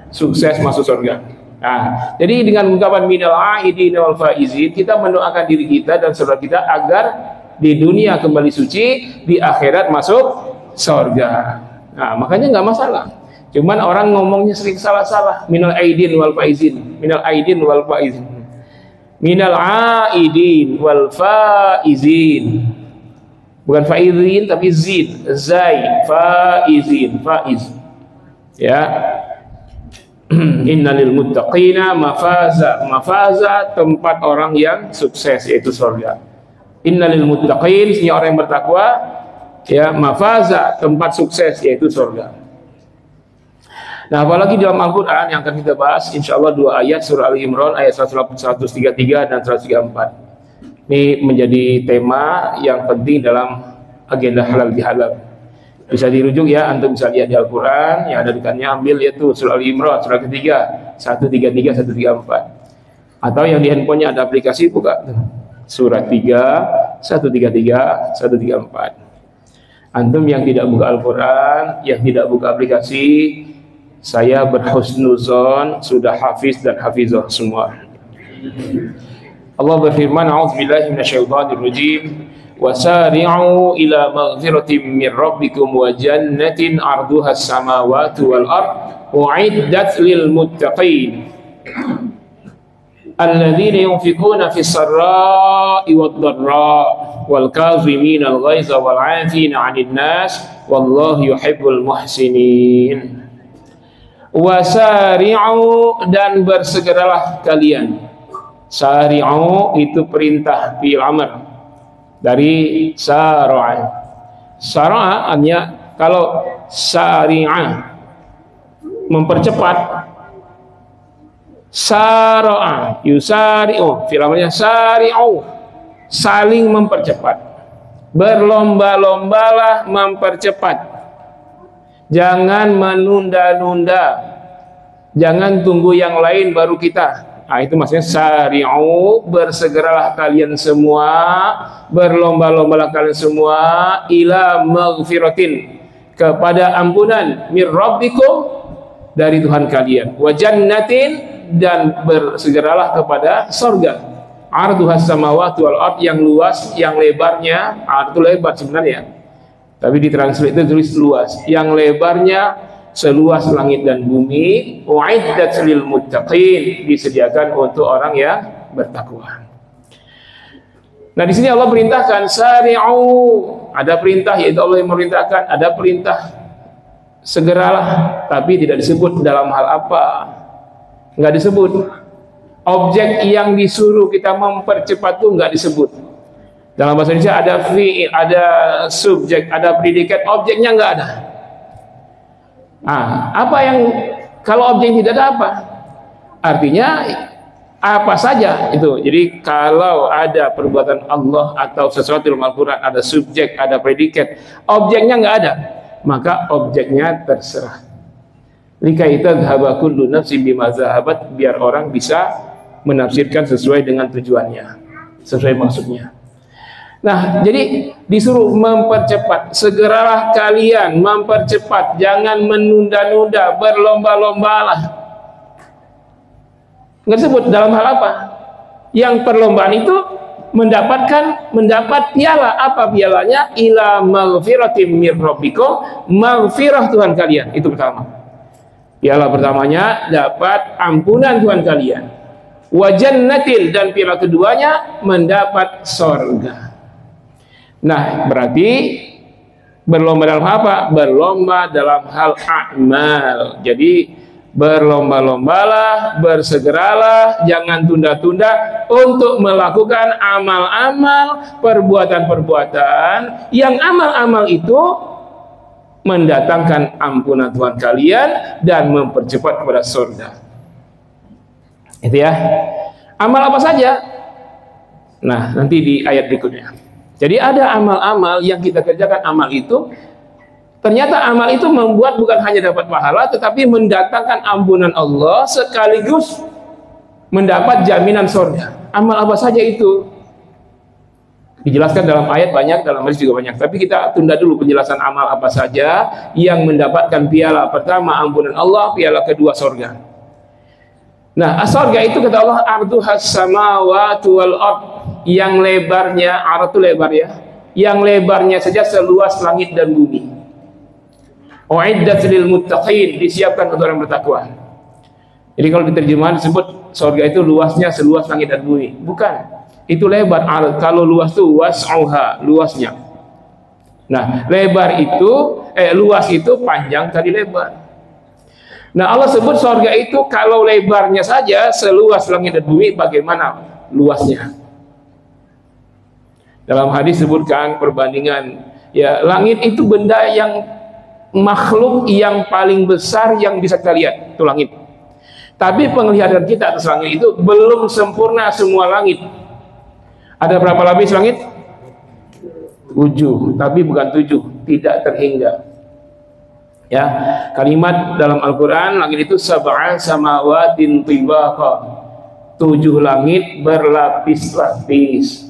sukses masuk surga. Nah, jadi dengan ungkapan minal aidin wal faizin, kita mendoakan diri kita dan saudara kita agar di dunia kembali suci, di akhirat masuk surga. Nah, makanya nggak masalah. Cuman orang ngomongnya sering salah-salah. Minal aidin wal faizin, minal aidin wal faizin, minal aidin wal faizin, bukan faizin tapi zin, zai, faizin, faiz. Ya, innalil muttaqina mafaza, mafaza tempat orang yang sukses yaitu surga. Innalil muttaqin, sesungguhnya orang yang bertakwa, ya, mafaza, tempat sukses, yaitu surga. Nah, apalagi dalam Al-Quran yang akan kita bahas, insya Allah 2 ayat surah Al-Imran ayat 133 dan 134. Ini menjadi tema yang penting dalam agenda halal bihalal. Bisa dirujuk ya, antum bisa lihat di Al-Quran yang ada dekatnya, ambil yaitu surah Al-Imran surah ketiga 133 134. Atau yang di handphonenya ada aplikasi, buka surah 3 133 134. Antum yang tidak buka Al-Quran, yang tidak buka aplikasi, saya berhusnuzon sudah hafiz dan hafizah semua. Allah berfirman, a'udzubillahi minasyaitonirrajim, wasari'u ila maghfiratin min rabbikum wa jannatin 'arduha as-samawati wal ard u'iddat lil muttaqin alladzina yunfiquna fis sarra'i wad dharra wal kazimina al ghaiza wal 'afina 'anil nas wallahu yuhibbul muhsinin. Wasari'u, dan bersegeralah kalian. Sari'u itu perintah fi'il amr dari sara'a. Sara'a artinya, kalau sari'a mempercepat, sara'a yusari'u fi'il amrnya sari'u, saling mempercepat, berlomba-lombalah mempercepat. Jangan menunda-nunda, jangan tunggu yang lain baru kita. Nah, itu maksudnya sari'u, bersegeralah kalian semua, berlomba-lombalah kalian semua, ila maghfiratin, kepada ampunan, mir rabbikum, dari Tuhan kalian, wa jannatin, dan bersegeralah kepada surga, arduhas samawati wal ard, yang luas, yang lebarnya, itu lebar sebenarnya, tapi di translate itu tulis luas, yang lebarnya seluas langit dan bumi, u'iddat lil muttaqin, disediakan untuk orang yang bertakwa. Nah, di sini Allah perintahkan sari'u, ada perintah, yaitu Allah yang memerintahkan, ada perintah segeralah, tapi tidak disebut dalam hal apa, nggak disebut. Objek yang disuruh kita mempercepat itu nggak disebut. Dalam bahasa Indonesia ada fi'il, ada subjek, ada predikat, objeknya nggak ada. Nah, apa yang kalau objek tidak ada apa? Artinya apa saja itu. Jadi kalau ada perbuatan Allah atau sesuatu dalam Al-Quran, ada subjek, ada predikat, objeknya nggak ada, maka objeknya terserah. Likaita dhaba kullu nafsin bima zahabat, biar orang bisa menafsirkan sesuai dengan tujuannya, sesuai maksudnya. Nah, jadi disuruh mempercepat, segeralah kalian mempercepat, jangan menunda-nunda, berlomba-lombalah. Nggak disebut dalam hal apa. Yang perlombaan itu mendapat piala. Apa pialanya? Ila maghfiratin mir rabbikum, maghfirah Tuhan kalian. Itu pertama. Piala pertamanya dapat ampunan Tuhan kalian. Wa jannatin, dan piala keduanya mendapat surga. Nah, berarti berlomba dalam apa? Berlomba dalam hal amal. Jadi berlomba-lombalah, bersegeralah, jangan tunda-tunda untuk melakukan amal-amal, perbuatan-perbuatan yang amal-amal itu mendatangkan ampunan Tuhan kalian dan mempercepat kepada surga. Itu ya. Amal apa saja? Nah, nanti di ayat berikutnya. Jadi ada amal-amal yang kita kerjakan, amal itu ternyata amal itu membuat bukan hanya dapat pahala, tetapi mendatangkan ampunan Allah sekaligus mendapat jaminan surga. Amal apa saja itu? Dijelaskan dalam ayat banyak, dalam hadis juga banyak. Tapi kita tunda dulu penjelasan amal apa saja yang mendapatkan piala pertama ampunan Allah, piala kedua surga. Nah, surga itu kata Allah, arduhas samawati wal ard, yang lebarnya, arad itu lebar ya, yang lebarnya saja seluas langit dan bumi. U'iddat lil muttaqin, disiapkan untuk orang bertakwa. Jadi kalau diterjemahkan disebut surga itu luasnya seluas langit dan bumi. Bukan. Itu lebar. Kalau luas itu was'uha, luasnya. Nah, lebar itu luas itu panjang kali lebar. Nah, Allah sebut surga itu kalau lebarnya saja seluas langit dan bumi, bagaimana luasnya? Dalam hadis sebutkan perbandingan, ya langit itu benda yang makhluk yang paling besar yang bisa kita lihat, itu langit. Tapi penglihatan kita atas langit itu belum sempurna semua langit. Ada berapa lapis langit? 7, tapi bukan 7, tidak terhingga. Ya, kalimat dalam Al-Quran langit itu sab'a samawatin tibaqa, 7 langit berlapis-lapis,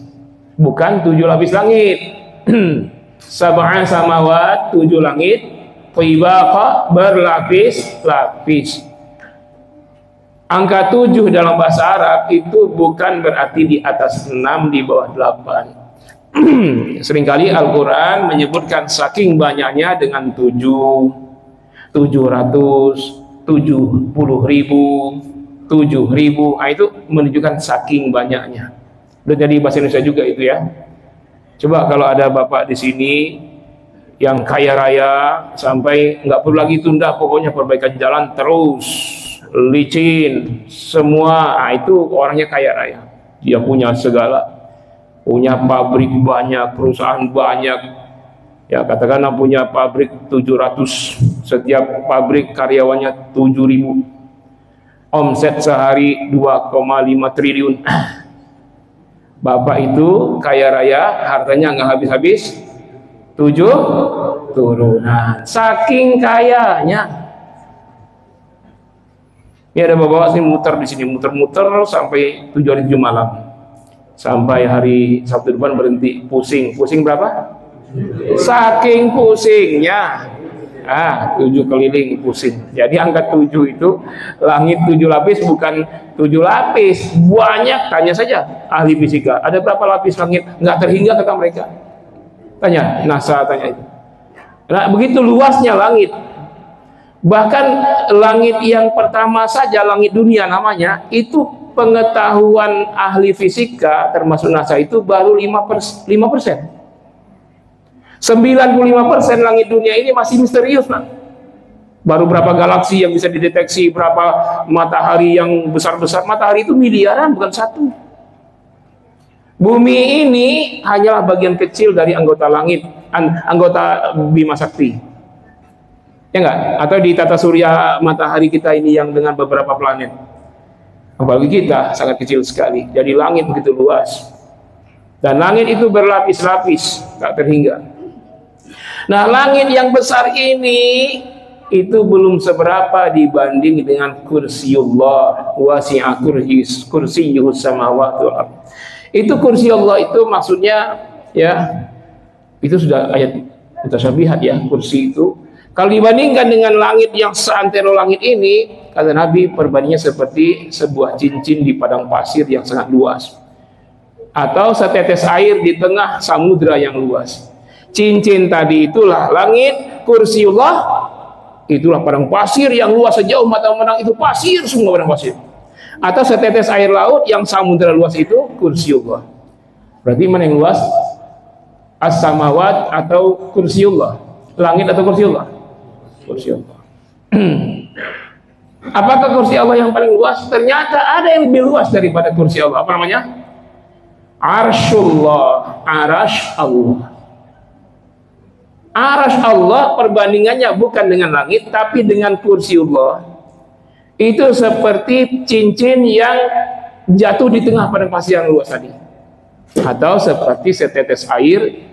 bukan 7 lapis langit. Sab'a samawat, 7 langit, tibaqa, berlapis-lapis. Angka 7 dalam bahasa Arab itu bukan berarti di atas 6, di bawah 8. Seringkali Al-Quran menyebutkan saking banyaknya dengan 7, 700, 70.000, 7.000. Nah, itu menunjukkan saking banyaknya. Udah jadi bahasa Indonesia juga itu ya. Coba kalau ada bapak di sini yang kaya raya sampai nggak perlu lagi tunda, pokoknya perbaikan jalan terus, licin semua, nah, itu orangnya kaya raya. Dia punya segala. Punya pabrik banyak, perusahaan banyak, ya katakanlah punya pabrik 700, setiap pabrik karyawannya 7.000, omset sehari 2,5 triliun. Bapak itu kaya raya, hartanya nggak habis-habis, 7 turunan, saking kayanya. Ini ada bapak sini muter di sini, muter-muter sampai 7 hari 7 malam. Sampai hari Sabtu depan berhenti, pusing. Pusing berapa? Saking pusingnya. 7 keliling pusing. Jadi angka 7 itu langit 7 lapis bukan 7 lapis. Banyak, tanya saja ahli fisika. Ada berapa lapis langit? Nggak terhingga kata mereka. Tanya, NASA tanya itu. Nah, begitu luasnya langit. Bahkan langit yang pertama saja, langit dunia namanya, itu pengetahuan ahli fisika termasuk NASA itu baru 5%. 95% langit dunia ini masih misterius, nah. Baru berapa galaksi yang bisa dideteksi, berapa matahari yang besar-besar. Matahari itu miliaran, bukan satu. Bumi ini hanyalah bagian kecil dari anggota langit, anggota Bima Sakti. Ya enggak? Atau di tata surya matahari kita ini yang dengan beberapa planet. Apalagi kita sangat kecil sekali. Jadi langit begitu luas. Dan langit itu berlapis-lapis, tak terhingga. Nah, langit yang besar ini itu belum seberapa dibanding dengan kursiullah, wasi'a kursiyyuhus samawati wal ardh. Itu kursi Allah itu maksudnya ya, itu sudah ayat mutasyabihat ya, kursi itu. Kalau dibandingkan dengan langit yang seantero langit ini, kata Nabi, perbandingannya seperti sebuah cincin di padang pasir yang sangat luas, atau setetes air di tengah samudra yang luas. Cincin tadi itulah langit, kursiullah itulah padang pasir yang luas sejauh mata memandang, itu pasir semua, padang pasir. Atau setetes air laut yang samudra luas, itu kursiullah. Berarti mana yang luas? As-samawat atau kursiullah? Langit atau kursiullah? Kursiullah. Apakah kursi Allah yang paling luas? Ternyata ada yang lebih luas daripada kursi Allah. Apa namanya? Arsyullah, arash Allah. Arash Allah perbandingannya bukan dengan langit, tapi dengan kursi Allah. Itu seperti cincin yang jatuh di tengah padang pasir yang luas tadi, atau seperti setetes air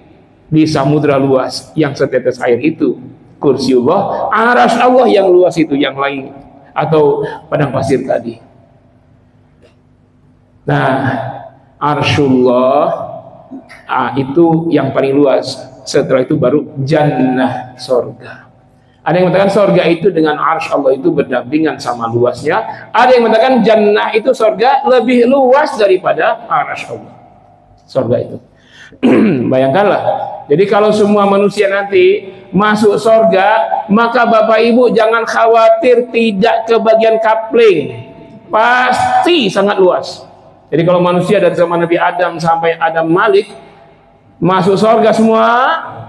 di samudra luas, yang setetes air itu kursiullah, arash Allah yang luas itu yang lain, atau padang pasir tadi. Nah, arsyullah itu yang paling luas. Setelah itu baru jannah, sorga. Ada yang mengatakan sorga itu dengan arsy Allah itu berdampingan sama luasnya. Ada yang mengatakan jannah itu sorga lebih luas daripada arsy Allah, sorga itu. Bayangkanlah, jadi kalau semua manusia nanti masuk sorga, maka Bapak Ibu jangan khawatir tidak ke bagian kapling, pasti sangat luas. Jadi kalau manusia dari zaman Nabi Adam sampai Adam Malik masuk sorga semua,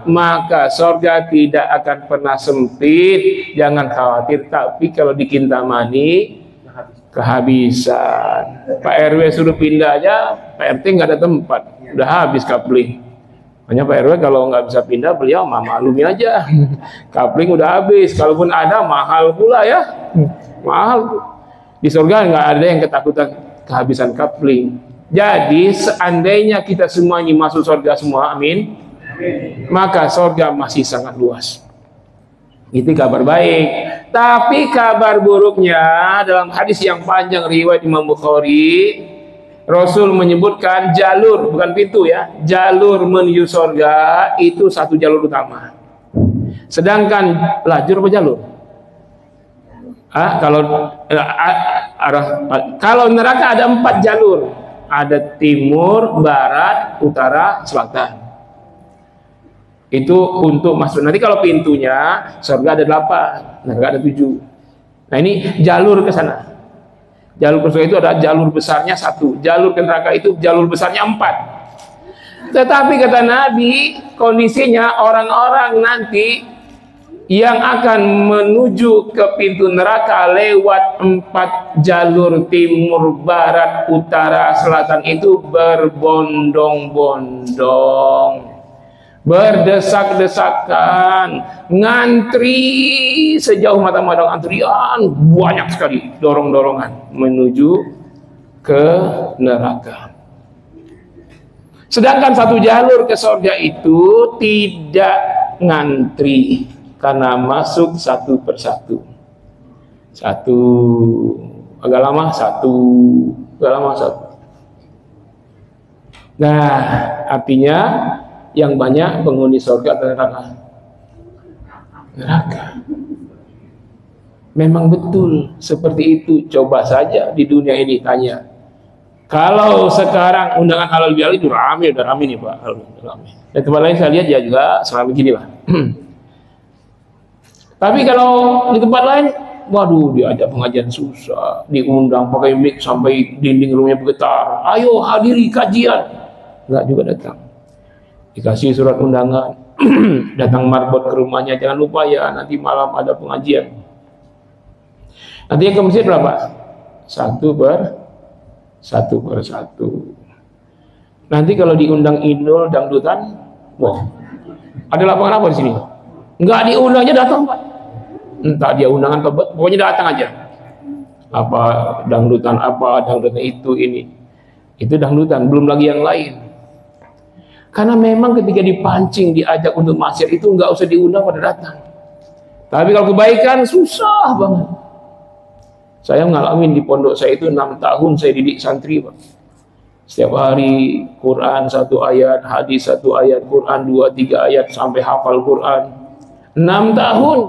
maka sorga tidak akan pernah sempit, jangan khawatir. Tapi kalau di Kintamani kehabisan, Pak RW suruh pindah aja, Pak RT nggak ada tempat. udah habis kapling. Hanya Pak RW kalau nggak bisa pindah, beliau maklumi aja. Kapling udah habis, kalaupun ada mahal pula ya, mahal. Di surga nggak ada yang ketakutan kehabisan kapling. Jadi seandainya kita semua ini masuk surga semua, amin, maka surga masih sangat luas. Itu kabar baik. Tapi kabar buruknya dalam hadis yang panjang riwayat Imam Bukhari, Rasul menyebutkan jalur, bukan pintu ya, jalur menuju surga itu satu jalur utama. Sedangkan lajur apa jalur? Kalau neraka ada 4 jalur, ada timur, barat, utara, selatan. Itu untuk masuk. Nanti kalau pintunya surga ada 8, neraka ada 7. Nah ini jalur ke sana. Jalur ke surga itu ada jalur besarnya 1, jalur ke neraka itu jalur besarnya 4. Tetapi kata Nabi, kondisinya orang-orang nanti yang akan menuju ke pintu neraka lewat 4 jalur timur, barat, utara, selatan itu berbondong-bondong, berdesak-desakan, ngantri sejauh mata memandang, antrian banyak sekali, dorong-dorongan menuju ke neraka. Sedangkan satu jalur ke surga itu tidak ngantri, karena masuk satu persatu. Agak lama satu. Nah, artinya yang banyak penghuni surga atau neraka. Memang betul seperti itu. Coba saja di dunia ini tanya. Kalau sekarang undangan halal bihalal itu udah rame nih Pak. Rame. Dan tempat lain saya lihat ya juga selama begini Pak. Tapi kalau di tempat lain, waduh, diajak pengajian susah, diundang pakai mic sampai dinding rumahnya bergetar. Ayo hadiri kajian, nggak juga datang. Dikasih surat undangan, datang marbot ke rumahnya, jangan lupa ya nanti malam ada pengajian. Nanti yang ke masjid berapa? Satu per satu. Nanti kalau diundang idol dangdutan, wah, ada lapangan apa di sini? Nggak diundangnya datang Pak. Entah dia undangan atau pokoknya datang aja. Apa dangdutan itu ini. Itu dangdutan, belum lagi yang lain. Karena memang ketika dipancing, diajak untuk maksiat itu nggak usah diundang pada datang. Tapi kalau kebaikan susah banget. Saya ngalamin di pondok saya itu 6 tahun saya didik santri Pak. Setiap hari Quran 1 ayat, hadis 1 ayat, Quran 2-3 ayat sampai hafal Quran. 6 tahun.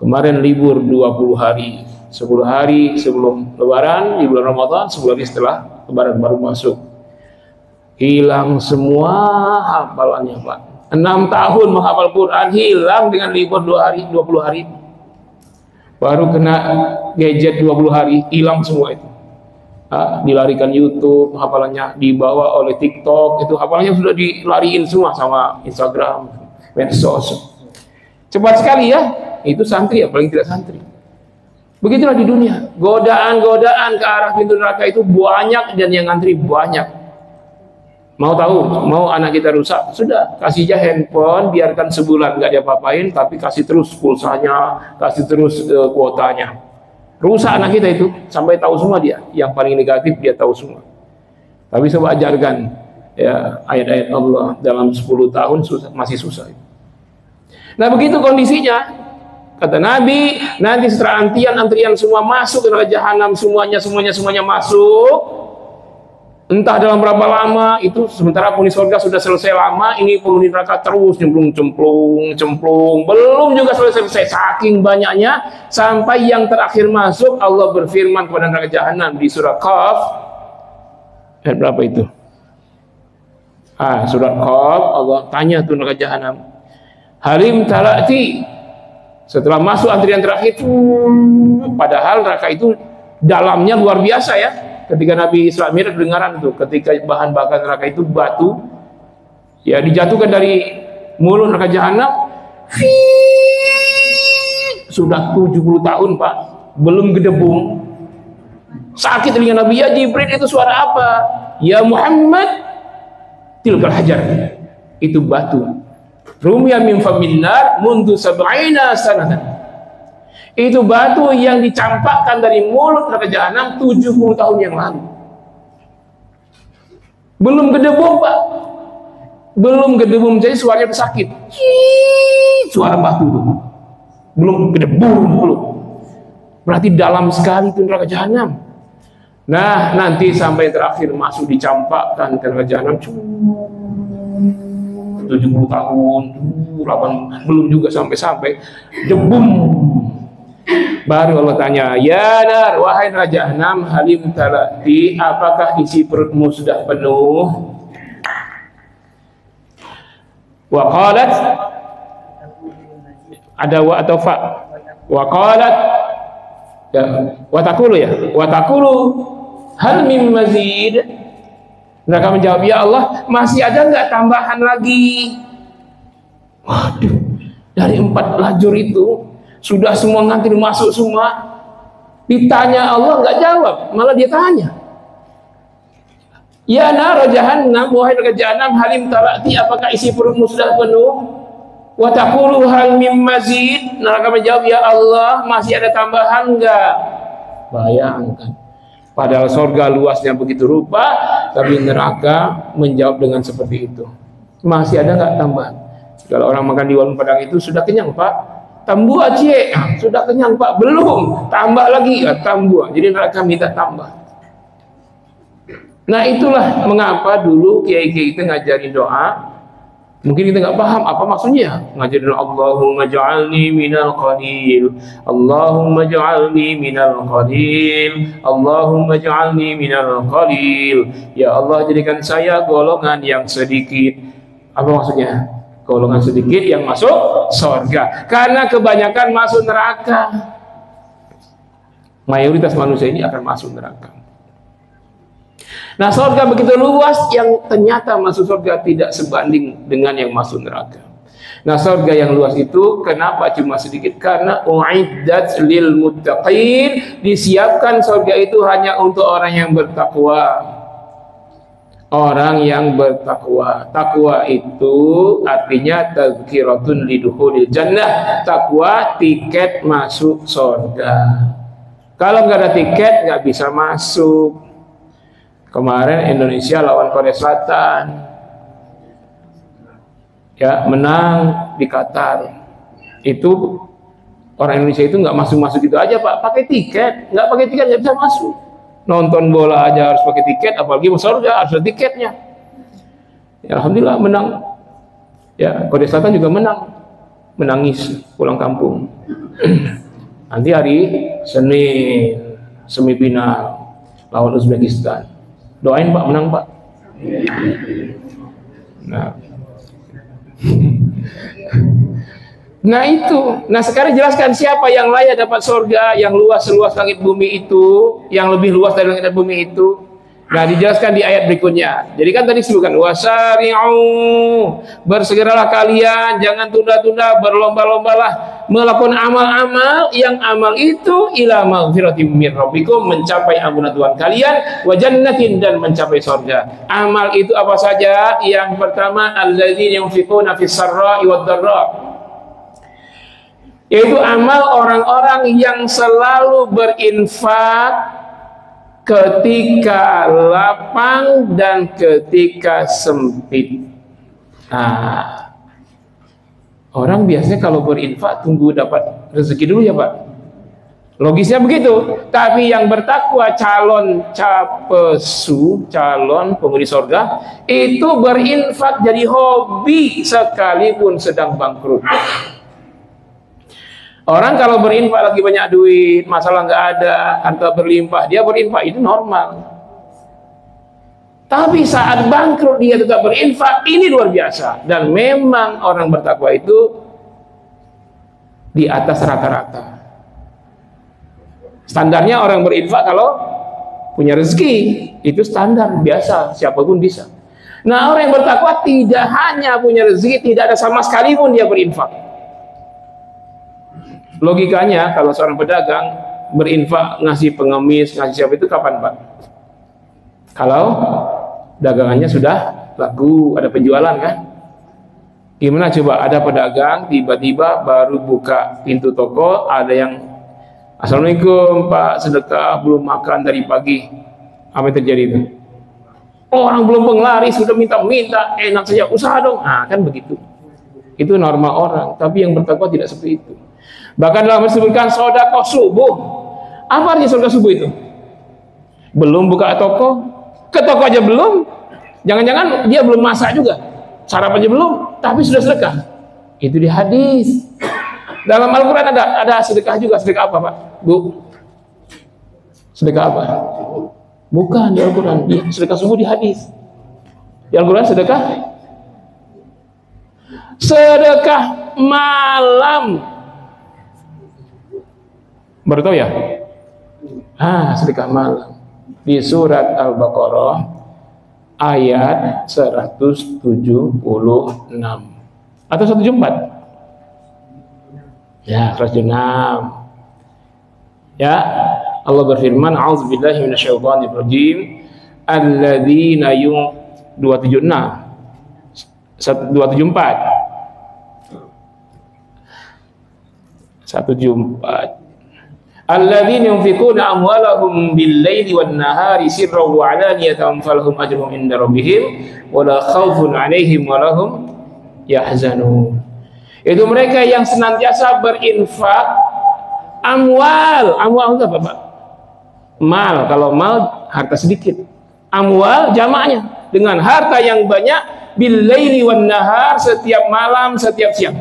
Kemarin libur 20 hari. 10 hari sebelum lebaran di bulan Ramadan, 10 hari setelah lebaran baru masuk. Hilang semua hafalannya Pak. 6 tahun menghafal Quran hilang dengan libur 20 hari. Baru kena gadget 20 hari, hilang semua itu. Dilarikan YouTube, hafalannya dibawa oleh TikTok, itu hafalannya sudah dilariin semua sama Instagram, medsos. Cepat sekali ya, itu santri ya, paling tidak santri. Begitulah di dunia, godaan-godaan ke arah pintu neraka itu banyak dan yang ngantri banyak. Mau tahu, mau anak kita rusak, sudah kasih aja handphone, biarkan sebulan nggak diapa-apain, tapi kasih terus pulsanya, kasih terus kuotanya. Rusak anak kita itu, sampai tahu semua dia. Yang paling negatif dia tahu semua. Tapi coba ajarkan ya ayat-ayat Allah dalam 10 tahun masih susah. Nah begitu kondisinya, kata Nabi, nanti setelah antrian semua masuk ke neraka jahanam, semuanya masuk. Entah dalam berapa lama itu, sementara penghuni surga sudah selesai lama, ini penghuni neraka terus cemplung, belum juga selesai, saking banyaknya, sampai yang terakhir masuk, Allah berfirman kepada neraka jahanam di surah Qaf, ayat berapa itu? Surah Qaf, Allah tanya tuh neraka jahanam, halim talati, setelah masuk antrian terakhir, padahal neraka itu dalamnya luar biasa ya. Ketika Nabi Isra Mi'raj kedengaran tuh, ketika bahan bakar neraka itu batu, ya dijatuhkan dari mulut neraka jahanam, sudah 70 tahun Pak, belum gedebung, sakit telinga Nabi. Ya Jibril, itu suara apa? Ya Muhammad, tilkal hajar, itu batu. Rumiya min famin nar mundu sab'ina sanatan. Itu batu yang dicampakkan dari mulut neraka jahanam 70 tahun yang lalu. Belum gedebum, Pak. Belum gedebum, jadi suaranya sakit. Suara batu itu. Belum gedebum, belum. Berarti dalam sekali itu neraka jahanam. Nah, nanti sampai terakhir masuk dicampakkan ke neraka jahanam 70 tahun, 8, belum juga sampai debum. Baru Allah tanya, ya nar, wahai neraka jahanam, halim talati, apakah isi perutmu sudah penuh? Wa qalat, ada wa atau fa? Wa qalat, ya, wa taqulu ya, wa taqulu hal min mazid. Mereka menjawab, ya Allah, masih ada nggak tambahan lagi? Waduh, dari 4 lajur itu sudah semua ngantri masuk semua. Ditanya Allah nggak jawab, malah dia tanya. Ya nar jahannam, wahai neraka jahanam, halim talati, apakah isi perutmu sudah penuh? Wa taqulu hal min mazid. Neraka menjawab, ya Allah, masih ada tambahan enggak? Bayangkan. Padahal surga luasnya begitu rupa, tapi neraka menjawab dengan seperti itu. Masih ada nggak tambahan? Kalau orang makan di warung Padang itu sudah kenyang, Pak. Tambah aja, sudah kenyang, Pak. Belum, tambah lagi, ya, tambah. Jadi neraka minta tambah. Nah, itulah mengapa dulu kiai-kiai itu ngajarin doa. Mungkin kita nggak paham apa maksudnya. Ngajarin Allahumma ja'alni minal qalil, Allahumma ja'alni minal qalil, Allahumma ja'alni minal qalil. Ya Allah, jadikan saya golongan yang sedikit. Apa maksudnya? Golongan sedikit yang masuk surga. Karena kebanyakan masuk neraka. Mayoritas manusia ini akan masuk neraka. Nah, surga begitu luas, yang ternyata masuk surga tidak sebanding dengan yang masuk neraka. Nah, surga yang luas itu kenapa cuma sedikit? Karena uiddat lil muttaqin, disiapkan surga itu hanya untuk orang yang bertakwa. Orang yang bertakwa. Takwa itu artinya tazkiratun lidukhulil jannah. Takwa tiket masuk surga. Kalau nggak ada tiket nggak bisa masuk. Kemarin Indonesia lawan Korea Selatan, ya, menang di Qatar. Itu orang Indonesia itu nggak masuk itu aja, Pak, pakai tiket. Nggak pakai tiket nggak bisa masuk. Nonton bola aja harus pakai tiket, apalagi mau surga harus ada tiketnya. Ya, alhamdulillah menang. Ya, Korea Selatan juga menang, menangis pulang kampung. Nanti hari Senin semifinal lawan Uzbekistan. Doain, Pak, menang, Pak. Nah itu. Nah, sekarang jelaskan siapa yang layak dapat surga yang luas seluas langit bumi itu, yang lebih luas dari langit dan bumi itu. Nah, dijelaskan di ayat berikutnya. Jadi kan tadi disebutkan wasari'u, bersegeralah kalian, jangan tunda-tunda, berlomba-lombalah melakukan amal-amal yang amal itu ila maghfiratin min rabbikum, mencapai ampunan Tuhan kalian, wa jannatin, dan mencapai surga. Amal itu apa saja? Yang pertama, alladzina yunfiquna fis sarra'i wad dharra, yaitu amal orang-orang yang selalu berinfak ketika lapang dan ketika sempit. Nah, orang biasanya kalau berinfak tunggu dapat rezeki dulu ya, Pak. Logisnya begitu. Tapi yang bertakwa, calon capesu, calon penghuni surga, itu berinfak jadi hobi sekalipun sedang bangkrut. Orang kalau berinfak lagi banyak duit, masalah nggak ada, harta berlimpah, dia berinfak itu normal. Tapi saat bangkrut dia tetap berinfak, ini luar biasa. Dan memang orang bertakwa itu di atas rata-rata. Standarnya orang berinfak kalau punya rezeki, itu standar biasa, siapapun bisa. Nah, orang yang bertakwa tidak hanya punya rezeki, tidak ada sama sekali pun dia berinfak. Logikanya kalau seorang pedagang berinfak, ngasih pengemis, ngasih siapa itu kapan, Pak? Kalau dagangannya sudah laku, ada penjualan kan? Gimana coba ada pedagang tiba-tiba baru buka pintu toko, ada yang Assalamualaikum Pak, sedekah, belum makan dari pagi. Apa yang terjadi itu? Orang belum penglaris sudah minta-minta, enak saja, usaha dong. Nah, kan begitu. Itu norma orang, tapi yang bertakwa tidak seperti itu. Bahkan dalam disebutkan sedekah subuh. Apa artinya sedekah subuh itu? Belum buka toko, ke toko aja belum. Jangan-jangan dia belum masak juga, sarapan aja belum, tapi sudah sedekah. Itu di hadis. Dalam Al-Quran ada sedekah juga. Sedekah apa Pak? Bu? Sedekah apa? Bukan di Al-Quran. Sedekah subuh di hadis. Di Al-Quran sedekah malam. Baru tahu ya? Sedekah malam. Di surat Al-Baqarah ayat 176 atau 174. Ya, 176. Ya, Allah berfirman, "A'udzubillahi minasyaitonirrajim. Alladzina 276 274 174. Alladzina yunfiquna amwalahum bil-laili wan-nahari sirran wa 'alaniyatan falahum ajruhum 'inda rabbihim wa la khaufun 'alaihim wa lahum yahzanun. Itu mereka yang senantiasa berinfak amwal. Amwal itu apa, Pak? Mal. Kalau mal harta sedikit. Amwal jamaknya dengan harta yang banyak bil-laili wan-nahar, setiap malam, setiap siang.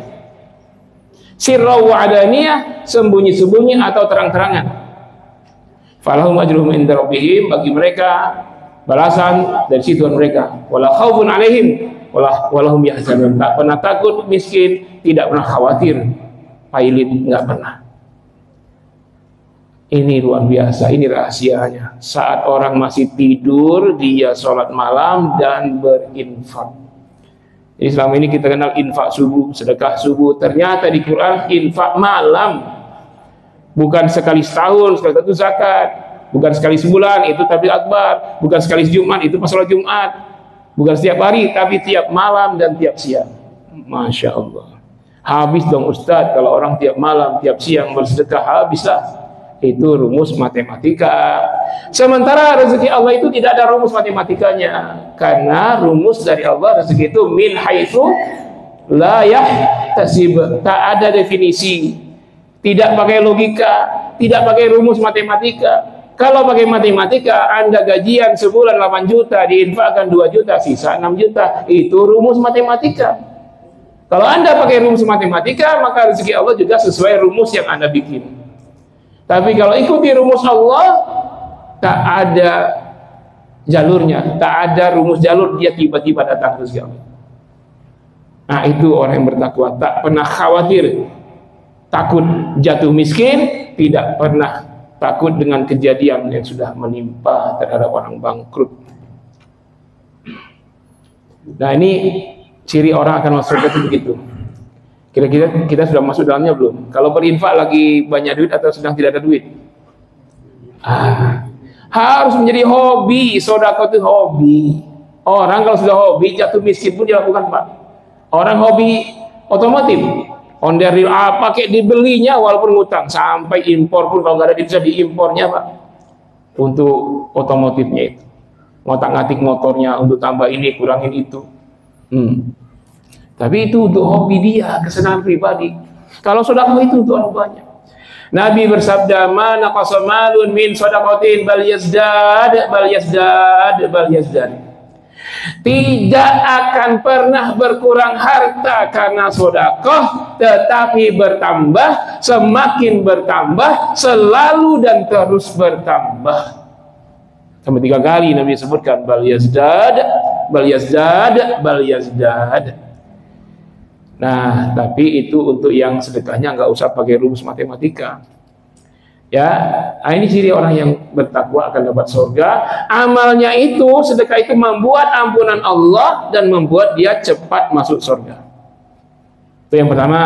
Sirra wa adaniyah, sembunyi-sembunyi atau terang-terangan. Falahum ajruhum inda rabbihim, bagi mereka balasan dari Tuhan mereka. Wala khaufun alaihim walahum yahzanun. Tak pernah takut miskin, tidak pernah khawatir pailit, enggak pernah. Ini luar biasa, ini rahasianya. Saat orang masih tidur, dia sholat malam dan berinfak. Jadi selama ini kita kenal infak subuh, sedekah subuh. Ternyata di Quran infak malam. Bukan sekali setahun, sekali satu zakat. Bukan sekali sebulan, itu takbir akbar. Bukan sekali Jumat, itu pas sholat Jumat. Bukan setiap hari, tapi tiap malam dan tiap siang. Masya Allah. Habis dong Ustadz, kalau orang tiap malam, tiap siang bersedekah, habislah. Itu rumus matematika. Sementara rezeki Allah itu tidak ada rumus matematikanya, karena rumus dari Allah rezeki itu min haitsu la yahtasib, tak ada definisi, tidak pakai logika, tidak pakai rumus matematika. Kalau pakai matematika, Anda gajian sebulan 8 juta, diinfakkan 2 juta, sisa 6 juta, itu rumus matematika. Kalau Anda pakai rumus matematika, maka rezeki Allah juga sesuai rumus yang Anda bikin. Tapi kalau ikuti rumus Allah, tak ada jalurnya, tak ada rumus jalur, dia tiba-tiba datang rezeki Allah. Nah, itu orang yang bertakwa, tak pernah khawatir, takut jatuh miskin, tidak pernah takut dengan kejadian yang sudah menimpa terhadap orang bangkrut. Nah, ini ciri orang akan masuk surga itu begitu. Kira-kira kita sudah masuk dalamnya belum? Kalau berinfak lagi banyak duit atau sedang tidak ada duit? Harus menjadi hobi. Sedekah itu hobi. Orang kalau sudah hobi, jatuh miskin pun dilakukan, Pak. Orang hobi otomotif, Honda Real pakai dibelinya walaupun ngutang, sampai impor pun kalau nggak ada bisa diimpornya, Pak. Untuk otomotifnya itu, ngotak-ngatik motornya untuk tambah ini, kurangin itu. Tapi itu untuk hobi dia, kesenangan pribadi. Kalau sedekah itu untuk orang banyak. Nabi bersabda, "Ma naqasa malun min shadaqatin bal yazdad." Tidak akan pernah berkurang harta karena sedekah, tetapi bertambah, semakin bertambah, selalu dan terus bertambah. Sampai 3 kali Nabi sebutkan bal yazdad. Nah, tapi itu untuk yang sedekahnya nggak usah pakai rumus matematika. Ya, ini ciri orang yang bertakwa akan dapat surga. Amalnya itu, sedekah itu membuat ampunan Allah dan membuat dia cepat masuk surga. Itu yang pertama.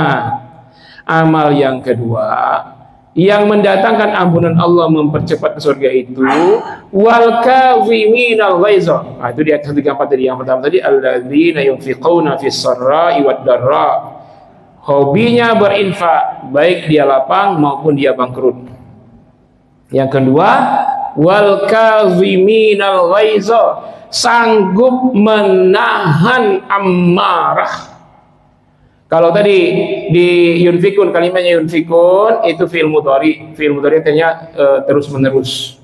Amal yang kedua, yang mendatangkan ampunan Allah, mempercepat ke surga itu wal kaziminal ghaiza. Nah, itu di ayat 134 tadi. Yang pertama tadi alladzina yunfiquna fis sarra'i wad darra. Hobinya berinfak, baik dia lapang maupun dia bangkrut. Yang kedua, wal kaziminal ghaiza, sanggup menahan amarah. Kalau tadi di yunfikun, kalimatnya yunfikun itu fi'il mudhari. Fi'il mudhari artinya terus menerus,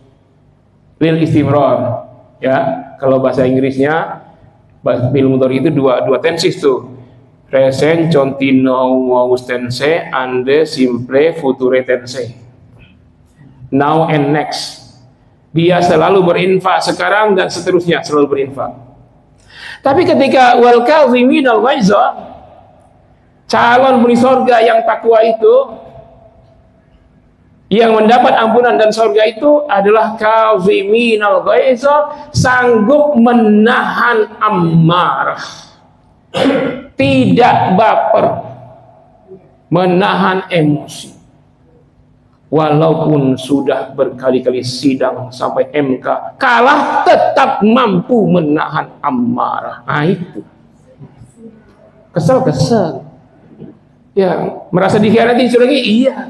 lil istimrar, ya. Kalau bahasa Inggrisnya fi'il mudhari itu dua tenses tuh, present continuous tense and simple future tense, now and next. Dia selalu berinfak sekarang dan seterusnya, selalu berinfak. Tapi ketika wal kaziminal ghaiza, calon penghuni surga yang takwa itu, yang mendapat ampunan dan surga itu adalah kaziminal ghaiza, sanggup menahan amarah, tidak baper, menahan emosi. Walaupun sudah berkali-kali sidang sampai MK, kalah tetap mampu menahan amarah. Nah itu. Kesel. Ya, merasa dikhianati lagi, iya.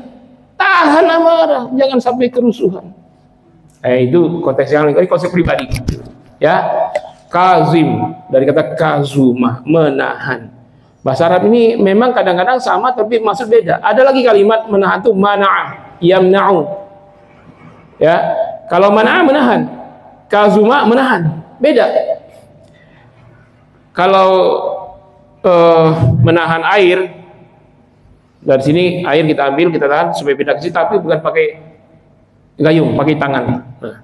Tahan amarah, jangan sampai kerusuhan. Itu konteks yang lain, konsep pribadi. Ya, kazim dari kata kazuma, menahan. Bahasa Arab ini memang kadang-kadang sama tapi maksud beda. Ada lagi kalimat menahan itu mana'ah, yamna'u. Ya, kalau mana'ah menahan, kazuma menahan, beda. Kalau menahan air, dari sini air kita ambil, kita tahan supaya pindah ke sini, tapi bukan pakai gayung, pakai tangan. Nah,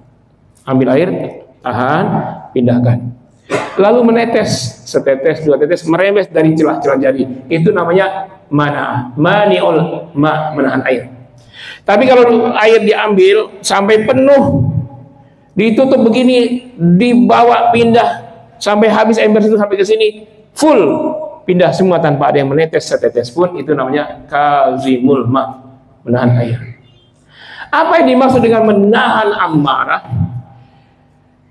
ambil air, tahan, pindahkan. Lalu menetes, setetes, dua tetes, merembes dari celah-celah jari. Itu namanya mana, mani'ul ma, menahan air. Tapi kalau air diambil sampai penuh, ditutup begini, dibawa pindah sampai habis ember itu sampai ke sini, full. Pindah semua tanpa ada yang menetes setetes pun, itu namanya kazimul ma, menahan air. Apa yang dimaksud dengan menahan amarah?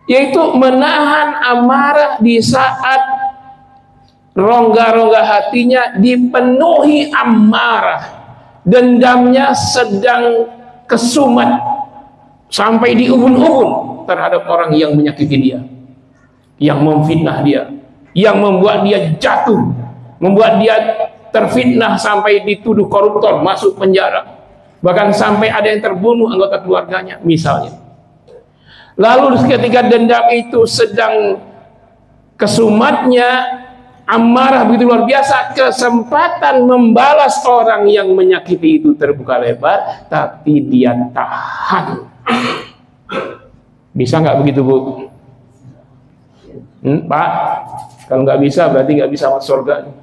Yaitu menahan amarah di saat rongga-rongga hatinya dipenuhi amarah, dendamnya sedang kesumat sampai di ubun-ubun terhadap orang yang menyakiti dia, yang memfitnah dia, yang membuat dia jatuh, membuat dia terfitnah sampai dituduh koruptor, masuk penjara, bahkan sampai ada yang terbunuh anggota keluarganya misalnya. Lalu ketika dendam itu sedang kesumatnya, amarah begitu luar biasa, kesempatan membalas orang yang menyakiti itu terbuka lebar, tapi dia tahan. Bisa nggak begitu, Bu? Pak, kalau nggak bisa berarti nggak bisa masuk surga.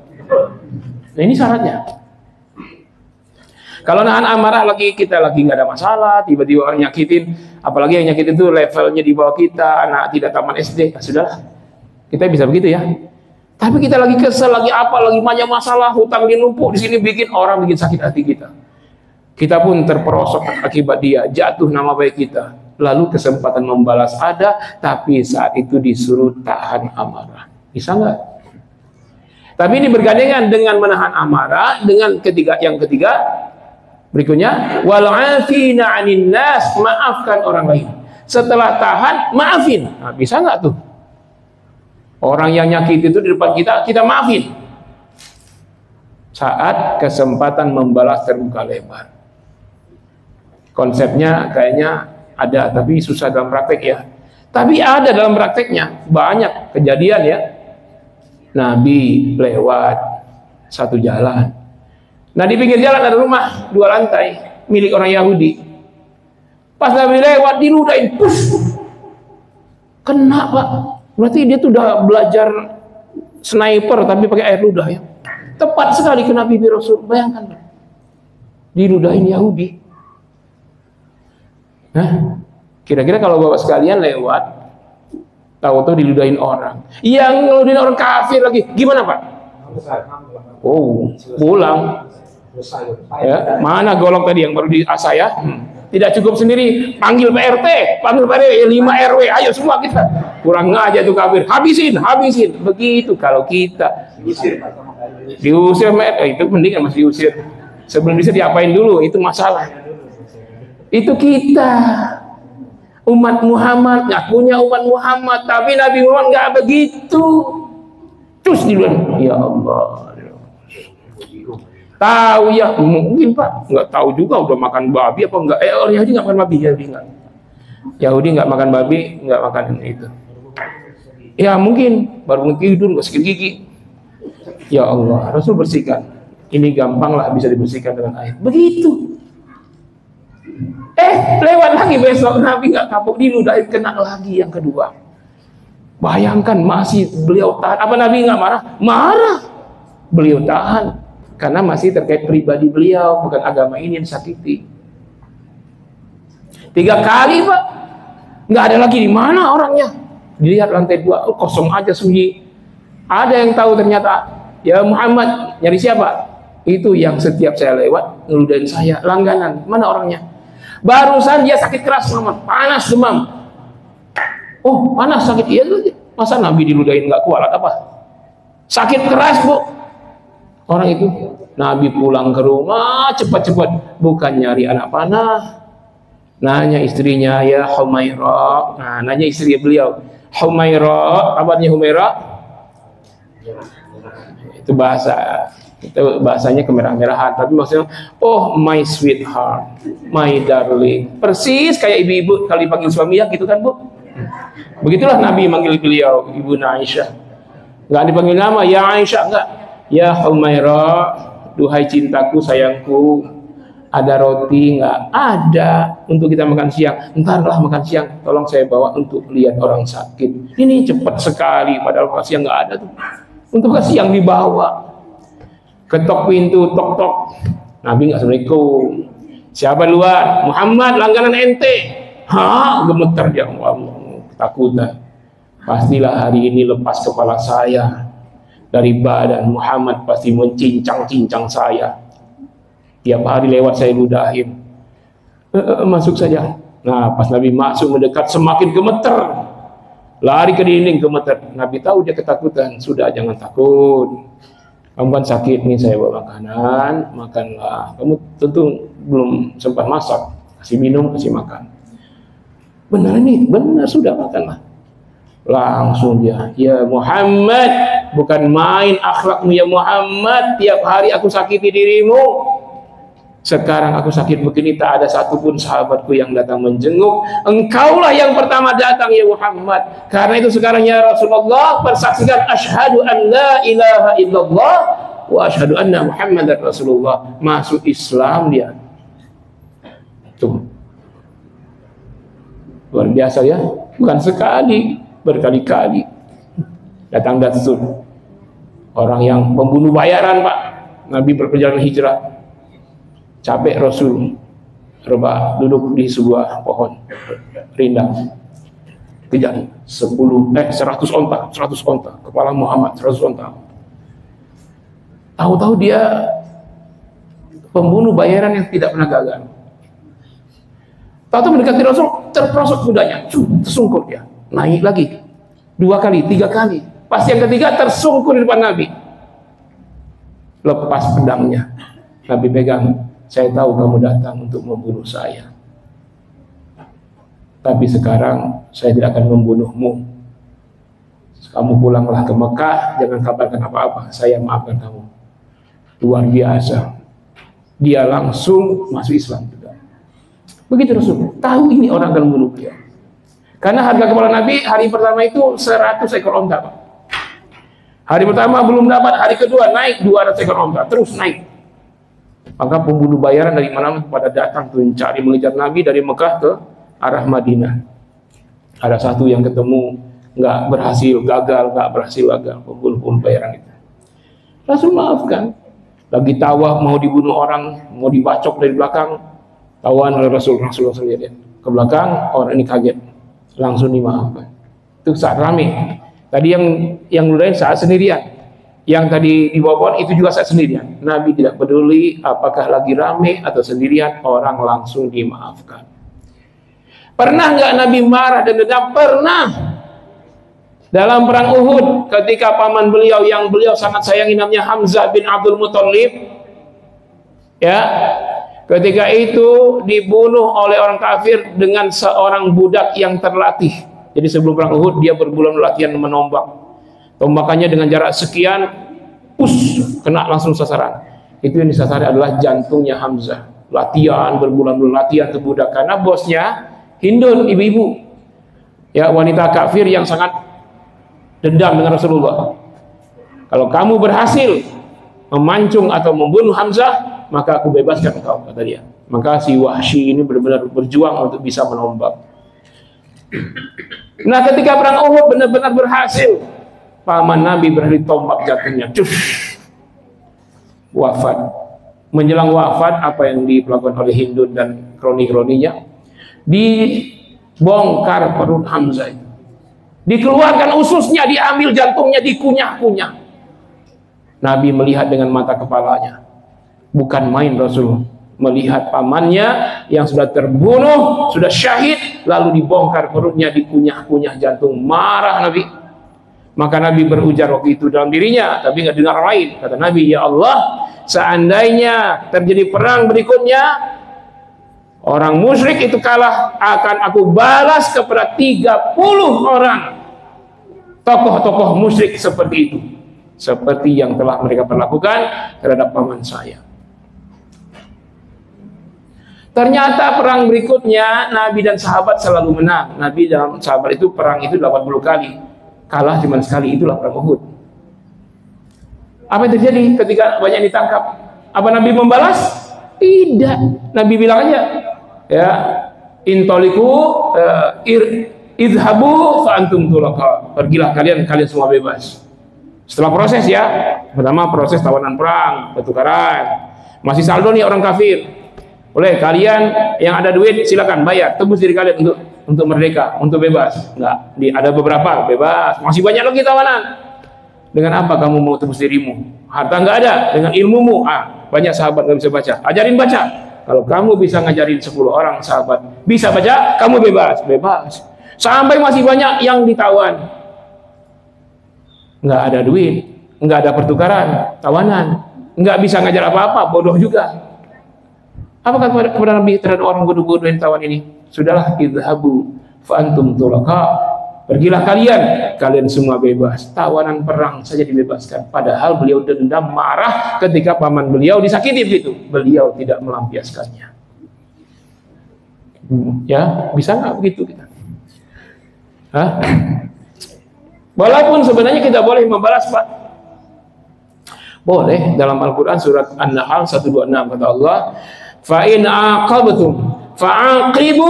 Nah, ini syaratnya. Kalau nahan amarah lagi, kita lagi nggak ada masalah, tiba-tiba orang nyakitin, apalagi yang nyakitin itu levelnya di bawah kita, anak tidak taman SD, nah, sudah, kita bisa begitu ya. Tapi kita lagi kesel, lagi apa, lagi banyak masalah, hutang dinumpuk di sini, bikin orang bikin sakit hati kita. Kita pun terperosok akibat dia, jatuh nama baik kita. Lalu kesempatan membalas ada, tapi saat itu disuruh tahan amarah. Bisa nggak? Tapi ini bergandengan dengan menahan amarah, dengan yang ketiga, berikutnya, wal 'afina 'anil nas, maafkan orang lain. Setelah tahan, maafin. Nah, bisa nggak tuh? Orang yang nyakit itu di depan kita, kita maafin. Saat kesempatan membalas terbuka lebar. Konsepnya kayaknya ada, tapi susah dalam praktek ya. Tapi ada dalam prakteknya, banyak kejadian ya. Nabi lewat satu jalan. Nah, di pinggir jalan ada rumah 2 lantai milik orang Yahudi. Pas Nabi lewat, diludahin, push. Kena, Pak. Berarti dia tuh udah belajar sniper tapi pakai air ludah ya. Tepat sekali kena bibir Rasul. Bayangkan, Pak. Diludahin Yahudi. Nah, kira-kira kalau Bapak sekalian lewat, tahu-tahu diludahin orang. Yang ngeludahin orang kafir lagi, gimana, Pak? Oh, pulang. Ya, mana golok tadi yang baru diasah ya? Tidak cukup sendiri, panggil PRT, panggil PRT 5 RW, ayo semua kita. Kurang aja tuh kafir, habisin. Begitu kalau kita diusir, itu mendingan masih diusir. Sebelum diusir diapain dulu, itu masalah. Itu kita umat Muhammad, ngakunya umat Muhammad, tapi Nabi Muhammad nggak begitu. Terus di luar, ya Allah. Tahu ya, mungkin Pak, nggak tahu juga udah makan babi apa enggak. Orang Yahudi nggak makan babi, Yahudi nggak makan babi, nggak makan itu. Ya mungkin baru tidur nggak sakit gigi. Ya Allah, Rasul bersihkan. Ini gampang lah bisa dibersihkan dengan air. Begitu. Lewat lagi besok Nabi nggak kapok diludahin, kena lagi yang kedua. Bayangkan masih beliau tahan. Apa Nabi nggak marah? Marah. Beliau tahan. Karena masih terkait pribadi beliau, bukan agama ini yang disakiti. 3 kali Pak, nggak ada lagi. Di mana orangnya? Dilihat lantai 2, kosong aja, sunyi. Ada yang tahu ternyata, ya Muhammad, nyari siapa? Itu yang setiap saya lewat ngeludahin saya, langganan. Mana orangnya? Barusan dia sakit keras, Muhammad, panas, demam. Oh panas, sakit, iya tuh. Masa Nabi diludahin nggak kualat apa? Sakit keras Bu. Orang itu, Nabi pulang ke rumah cepat-cepat, bukan nyari anak panah, nanya istrinya, ya Humairah. Nah, nanya istri beliau, Humairah, apa artinya Humairah? Itu bahasanya kemerah-merahan, tapi maksudnya, oh my sweetheart, my darling, persis kayak ibu-ibu kalau dipanggil suami ya gitu kan Bu. Begitulah Nabi manggil beliau, Ibu Aisyah, nggak dipanggil nama, ya Aisyah, enggak. Ya Humairah, duhai cintaku, sayangku, ada roti nggak? Ada untuk kita makan siang. Entarlah makan siang, tolong saya bawa untuk lihat orang sakit. Ini cepat sekali, padahal makan siang nggak ada tuh. Untuk makan siang dibawa. Ketok pintu, tok-tok. Nabi nggak assalamualaikum. Siapa luar? Muhammad, langganan ente. Gemeter dia, Allah, ketakutan. Pastilah hari ini lepas kepala saya dari badan. Muhammad pasti mencincang-cincang saya. Tiap hari lewat saya ludahin. Masuk saja. Nah, pas Nabi masuk mendekat semakin gemeter. Lari ke dinding, gemeter. Nabi tahu dia ketakutan. Sudah, jangan takut. Kamu kan sakit nih, saya bawa makanan, makanlah. Kamu tentu belum sempat masak. Kasih minum, kasih makan. Benar nih, benar, sudah makanlah. Langsung dia, ya Muhammad, bukan main akhlakmu ya Muhammad, tiap hari aku sakiti dirimu. Sekarang aku sakit begini, tak ada satupun sahabatku yang datang menjenguk. Engkaulah yang pertama datang ya Muhammad. Karena itu sekarang ya Rasulullah, persaksikan asyhadu an la ilaha illallah wa asyhadu anna Muhammadar Rasulullah. Masuk Islam dia. Tuh. Luar biasa ya, bukan sekali, berkali-kali datang Datsun, orang yang pembunuh bayaran Pak. Nabi berperjalanan hijrah, capek Rasul, rebah duduk di sebuah pohon rindang, kejar 100 onta, kepala Muhammad 100 onta. Tahu-tahu dia pembunuh bayaran yang tidak pernah gagal. Tahu-tahu mendekati Rasul, terperosok kudanya, tersungkur dia. Naik lagi 2 kali, 3 kali. Pas yang ketiga tersungkur di depan Nabi. Lepas pedangnya. Nabi pegang. Saya tahu kamu datang untuk membunuh saya. Tapi sekarang saya tidak akan membunuhmu. Kamu pulanglah ke Mekah, jangan kabarkan apa-apa. Saya maafkan kamu. Luar biasa. Dia langsung masuk Islam juga. Begitu Rasul. Tahu ini orang akan membunuh dia. Karena harga kepala Nabi hari pertama itu 100 ekor onta Pak. Hari pertama belum dapat, hari kedua naik 200 ekor onta, terus naik. Maka pembunuh bayaran dari mana pada datang tuh mencari mengejar Nabi dari Mekah ke arah Madinah. Ada satu yang ketemu nggak berhasil, gagal pembunuh bayaran itu. Rasul maafkan. Lagi tawaf mau dibunuh orang, mau dibacok dari belakang, tawan oleh Rasul lihat ke belakang, orang ini kaget. Langsung dimaafkan. Itu saat rame. Tadi yang ludahin saat sendirian. yang tadi di bawah itu juga saya sendirian. Nabi tidak peduli apakah lagi rame atau sendirian, orang langsung dimaafkan. Pernah nggak Nabi marah dan dendam? Pernah. Dalam perang Uhud, ketika paman beliau yang beliau sangat sayangi namanya Hamzah bin Abdul Muthalib, ya, ketika itu dibunuh oleh orang kafir dengan seorang budak yang terlatih. Jadi sebelum perang Uhud dia berbulan latihan menombak. Tombakannya dengan jarak sekian, kena langsung sasaran. Itu yang disasari adalah jantungnya Hamzah. Latihan, berbulan-bulan latihan ke budak. Karena bosnya Hindun, ibu-ibu, ya, wanita kafir yang sangat dendam dengan Rasulullah. Kalau kamu berhasil memancung atau membunuh Hamzah, maka aku bebaskan kau, kata dia. Maka si Wahsy ini benar-benar berjuang untuk bisa menombak. Nah, ketika perang Uhud benar-benar berhasil, paman Nabi berani tombak jantungnya, wafat. Menjelang wafat, apa yang dilakukan oleh Hindun dan kroni-kroninya, dibongkar perut Hamzah itu, dikeluarkan ususnya, diambil jantungnya, dikunyah-kunyah. Nabi melihat dengan mata kepalanya. Bukan main Rasul melihat pamannya yang sudah terbunuh, sudah syahid, lalu dibongkar perutnya, dikunyah-kunyah jantung. Marah Nabi. Maka Nabi berujar waktu itu dalam dirinya, tapi nggak dengar orang lain. Kata Nabi, ya Allah, seandainya terjadi perang berikutnya, orang musyrik itu kalah, akan aku balas kepada 30 orang tokoh-tokoh musyrik seperti itu, seperti yang telah mereka perlakukan terhadap paman saya. Ternyata perang berikutnya Nabi dan sahabat selalu menang. Nabi dan sahabat itu perang itu 80 kali. Kalah cuma sekali, itulah perang Uhud. Apa yang terjadi ketika banyak ditangkap? Apa Nabi membalas? Tidak. Nabi bilang aja, ya, intoliku idhabu fa antum tulaqa. Pergilah kalian semua bebas. Setelah proses, ya, pertama proses tawanan perang, pertukaran. Masih saldo nih orang kafir. Boleh kalian yang ada duit silakan bayar, tebus diri kalian untuk merdeka, untuk bebas. Enggak, ada beberapa bebas, masih banyak lagi tawanan. Dengan apa kamu mau tebus dirimu? Harta nggak ada, dengan ilmumu. Banyak sahabat nggak bisa baca, ajarin baca. Kalau kamu bisa ngajarin 10 orang sahabat bisa baca, kamu bebas. Sampai masih banyak yang ditawan, nggak ada duit, nggak ada pertukaran, tawanan, nggak bisa ngajar apa-apa, bodoh juga. Apa kata kepada Nabi terhadap orang bodoh-bodoh yang tawan ini? Sudahlah, idhabu fa antum tulaqa. Pergilah kalian semua bebas. Tawanan perang saja dibebaskan. Padahal beliau dendam, marah ketika paman beliau disakiti begitu. Beliau tidak melampiaskannya. Ya, bisa nggak begitu kita? Hah? Walaupun sebenarnya kita boleh membalas, Pak. Boleh, dalam Al-Quran surat An-Nahl 126 kata Allah, fa in aqabtum fa'aqibu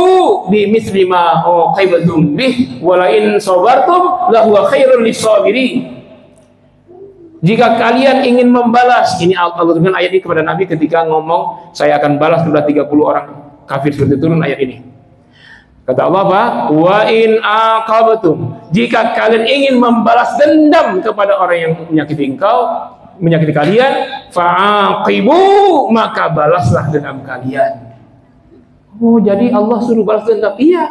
bimithli ma uqibtum bih wa la in sabartum lahu khairul lisabirin. Jika kalian ingin membalas, ini Allah dengan ayat ini kepada Nabi ketika ngomong saya akan balas kepada 30 orang kafir, seperti turun ayat ini. Kata Allah apa? Wa in aqabtum, jika kalian ingin membalas dendam kepada orang yang menyakiti kalian, fa'aqibu, maka balaslah dendam kalian. Oh, jadi Allah suruh balas dendam? Iya.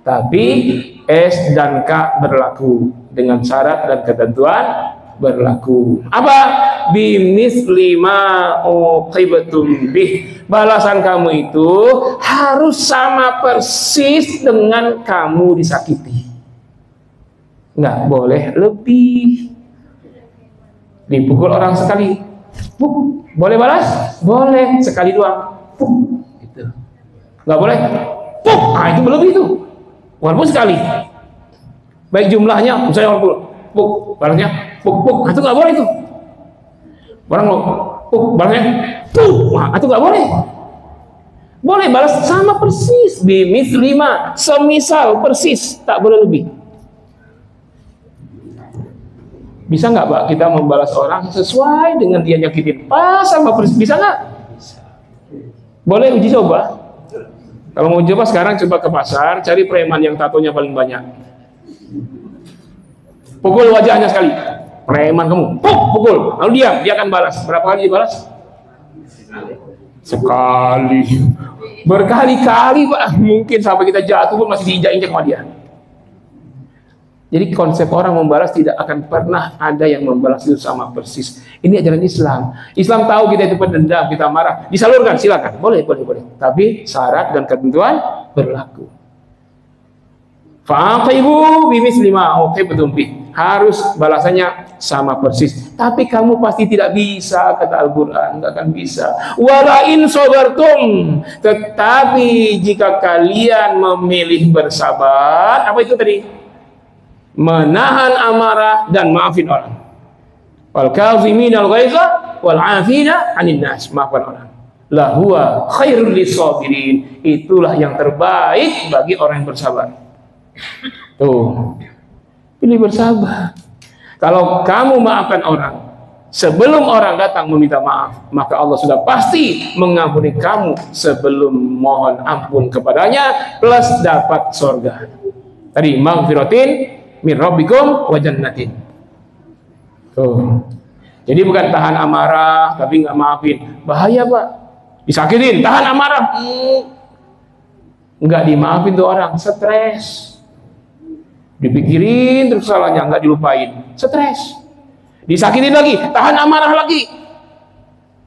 Tapi S dan K berlaku dengan syarat dan ketentuan berlaku. Apa? Bimithli ma uqibtum bih. Balasan kamu itu harus sama persis dengan kamu disakiti. Nggak boleh lebih. Dipukul orang sekali, boleh balas? Boleh, sekali doang. Gitu. Nggak boleh, itu berlebih itu. Walaupun sekali. Baik jumlahnya, misalnya walaupun balasnya, itu nggak boleh itu. Orang mau, balasnya, itu nggak boleh. Boleh balas sama persis, bimithli ma, semisal persis, tak boleh lebih. Bisa nggak, Pak, kita membalas orang sesuai dengan dia nyakitin? Pas sama persis, bisa nggak? Boleh uji coba. Kalau mau coba sekarang, coba ke pasar, cari preman yang tatonya paling banyak. Pukul wajahnya sekali. preman kamu, pukul, lalu diam, dia akan balas. Berapa kali dibalas? Sekali, berkali-kali Pak, mungkin sampai kita jatuh pun masih diinjak-injak sama dia. Jadi konsep orang membalas tidak akan pernah ada yang membalas itu sama persis. Ini ajaran Islam. Islam tahu kita itu pendendam, kita marah, disalurkan, silakan, boleh. Tapi syarat dan ketentuan berlaku. Faqibu bimisli ma uqibtum bih. Harus balasannya sama persis. Tapi kamu pasti tidak bisa, kata Al-Qur'an, enggak akan bisa. Wala in sabartum. Tetapi jika kalian memilih bersabar, apa itu tadi? Menahan amarah dan maafin orang. Wal kaziminal ghaiza wal 'afina 'anil nas. Maafkan orang. La huwa khairul lisabirin. Itulah yang terbaik bagi orang yang bersabar. Tuh. Pilih bersabar. Kalau kamu maafkan orang sebelum orang datang meminta maaf, maka Allah sudah pasti mengampuni kamu sebelum mohon ampun kepadanya, plus dapat surga. Tadi maghfiratin min rabbikum wa jannatin. Tuh. Jadi bukan tahan amarah tapi nggak maafin. Bahaya, Pak. Disakitin, tahan amarah. Nggak dimaafin tuh orang, stres. Dipikirin terus salahnya, nggak dilupain, stres. Disakitin lagi, tahan amarah lagi,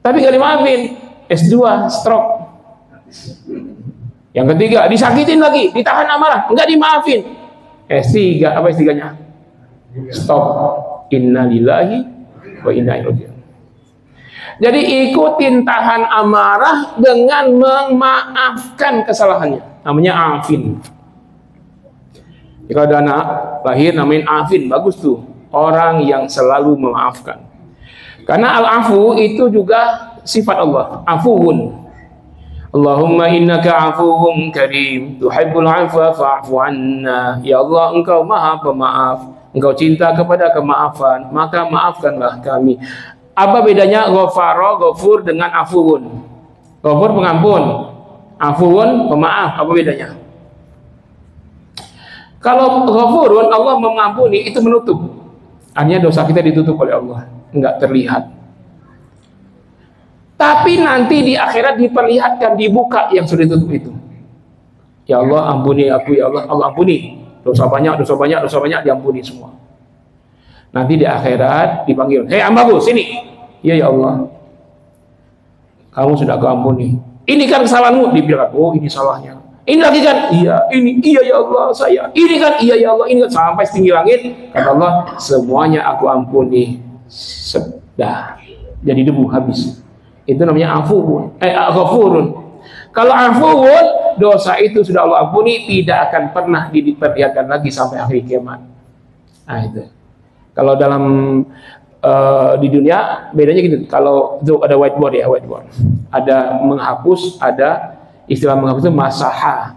tapi nggak dimaafin, S2, stroke. Yang ketiga, disakitin lagi, ditahan amarah, nggak dimaafin, S3, apa S3-nya? Stop. Innalillahi wa inna ilaihi raji'un. Jadi ikutin tahan amarah dengan memaafkan kesalahannya, namanya afin. Jika ada anak lahir namanya Afin, bagus tuh, orang yang selalu memaafkan. Karena al-afu itu juga sifat Allah, afuun. Allahumma innaka afuwun karim, tuhibbul afwa fa'fu anna. Ya Allah, engkau maha pemaaf, engkau cinta kepada kemaafan, maka maafkanlah kami. Apa bedanya ghafara, ghafur dengan afuun? Ghafur pengampun, afuun pemaaf, apa bedanya? Kalau ghafurun, Allah mengampuni, itu menutup. Artinya dosa kita ditutup oleh Allah, enggak terlihat. Tapi nanti di akhirat diperlihatkan, dibuka yang sudah ditutup itu. Ya Allah, ampuni aku, ya Allah, Allah ampuni. Dosa banyak diampuni semua. Nanti di akhirat dipanggil, hei hambaku, sini. Iya ya Allah, kamu sudah aku ampuni. Ini kan kesalahanmu, dibilang, oh ini salahnya. Ini lagi kan, iya, ini, iya ya Allah saya. Ini kan, iya ya Allah, ini kan, sampai setinggi langit. Kata Allah, semuanya aku ampuni. Sudah, jadi debu habis. Itu namanya afuun, ghafurun. Kalau afuun, dosa itu sudah Allah ampuni, tidak akan pernah diperlihatkan lagi sampai akhir kiamat. Nah itu. Kalau dalam di dunia bedanya gitu. Kalau itu ada whiteboard ya, whiteboard. Ada menghapus, ada istilah menghapus itu masaha.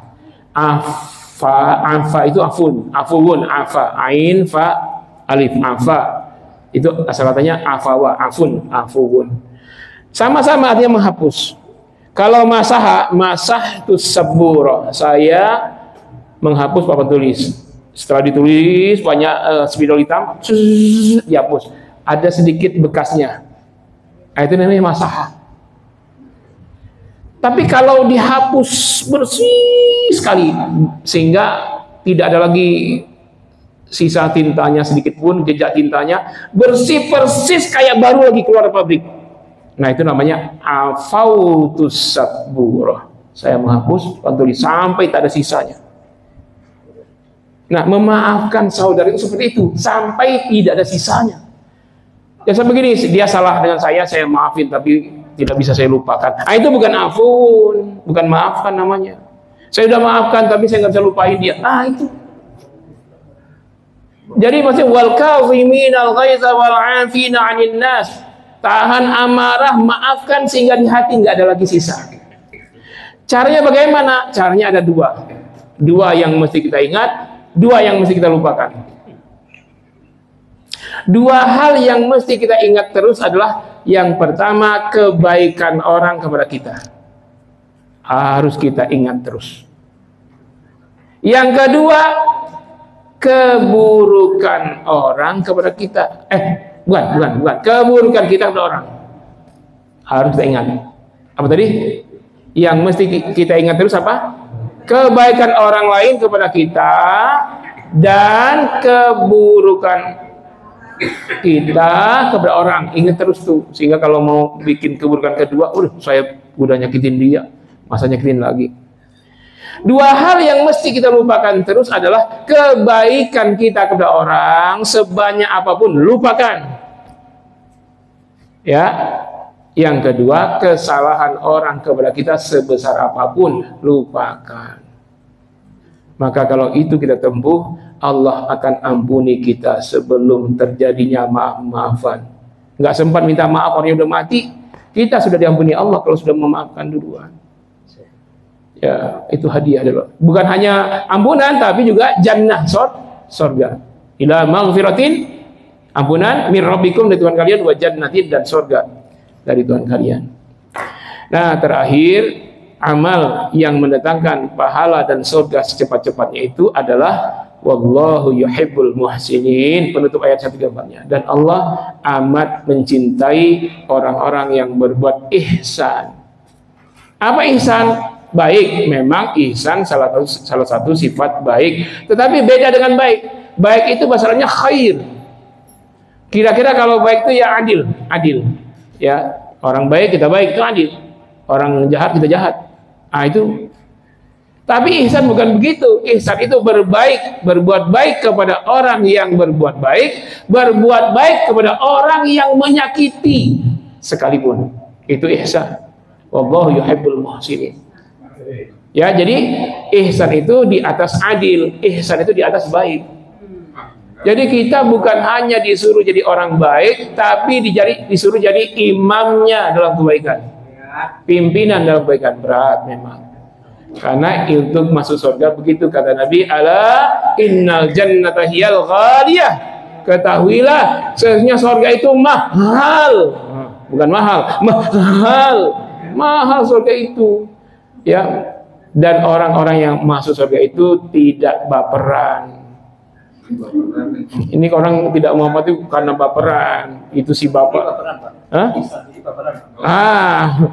Afa itu afun, afuun, afa, ain, fa, alif, afa. Itu asal katanya afawa, afun, afuun. Sama-sama artinya menghapus. Kalau masaha, masah tu sabura. Saya menghapus papan tulis. Setelah ditulis banyak spidol hitam, dihapus. Ada sedikit bekasnya. Nah, itu namanya masaha. Tapi kalau dihapus bersih sekali sehingga tidak ada lagi sisa tintanya sedikit pun, jejak tintanya, bersih persis kayak baru lagi keluar dari pabrik. Nah, itu namanya afautus sabura. Saya menghapus tulis sampai tak ada sisanya. Nah, memaafkan saudara itu seperti itu sampai tidak ada sisanya. Ya saya begini, dia salah dengan saya maafin tapi tidak bisa saya lupakan. Nah, itu bukan afun, bukan maafkan namanya. Saya sudah maafkan tapi saya nggak bisa lupain dia. Nah, itu. Jadi maksudnya wal kaziminal ghaiza wal 'afina 'anil nas. Tahan amarah, maafkan sehingga di hati nggak ada lagi sisa. Caranya bagaimana? Caranya ada dua. Dua yang mesti kita ingat, dua yang mesti kita lupakan. Dua hal yang mesti kita ingat terus adalah yang pertama, kebaikan orang kepada kita. Harus kita ingat terus. Yang kedua, keburukan orang kepada kita. Bukan. Keburukan kita kepada orang. Harus kita ingat. Apa tadi? Yang mesti kita ingat terus apa? Kebaikan orang lain kepada kita dan keburukan kita kepada orang. Ingat terus tuh, sehingga kalau mau bikin keburukan kedua, saya udah nyakitin dia, masa nyakitin lagi. Dua hal yang mesti kita lupakan terus adalah kebaikan kita kepada orang sebanyak apapun, lupakan. Ya. Yang kedua, kesalahan orang kepada kita sebesar apapun, lupakan. Maka kalau itu kita tempuh, Allah akan ampuni kita sebelum terjadinya maaf-maafan. Nggak sempat minta maaf, orangnya udah mati, kita sudah diampuni Allah kalau sudah memaafkan duluan. Ya, itu hadiah dulu. Bukan hanya ampunan, tapi juga jannah, surga. Ila maghfiratin, ampunan min rabbikum dari Tuhan kalian, wa jannatin, dan surga dari Tuhan kalian. Nah, terakhir, amal yang mendatangkan pahala dan surga secepat-cepatnya itu adalah wallahu yuhibbul muhsinin, penutup ayat 1 gambarnya. Dan Allah amat mencintai orang-orang yang berbuat ihsan. Apa ihsan? Baik. Memang ihsan salah satu sifat baik, tetapi beda dengan baik. Baik itu masalahnya khair. Kira-kira kalau baik itu ya adil. Ya, orang baik kita baik, itu adil. Orang jahat kita jahat. Itu. Tapi ihsan bukan begitu. Ihsan itu berbuat baik kepada orang yang berbuat baik, berbuat baik kepada orang yang menyakiti sekalipun. Itu ihsan. Wallahu yuhibbul muhsinin. Ya, jadi ihsan itu di atas adil, ihsan itu di atas baik. Jadi kita bukan hanya disuruh jadi orang baik, tapi disuruh jadi imamnya dalam kebaikan, pimpinan dalam kebaikan. Berat memang. Karena untuk masuk surga begitu kata Nabi, ala innal jannata hiyal ghaliyah. Ketahuilah, sesungguhnya surga itu mahal. Bukan mahal, mahal surga itu. Ya. Dan orang-orang yang masuk surga itu tidak baperan. Ini orang tidak mau mati karena baperan. Itu si bapak. Hah?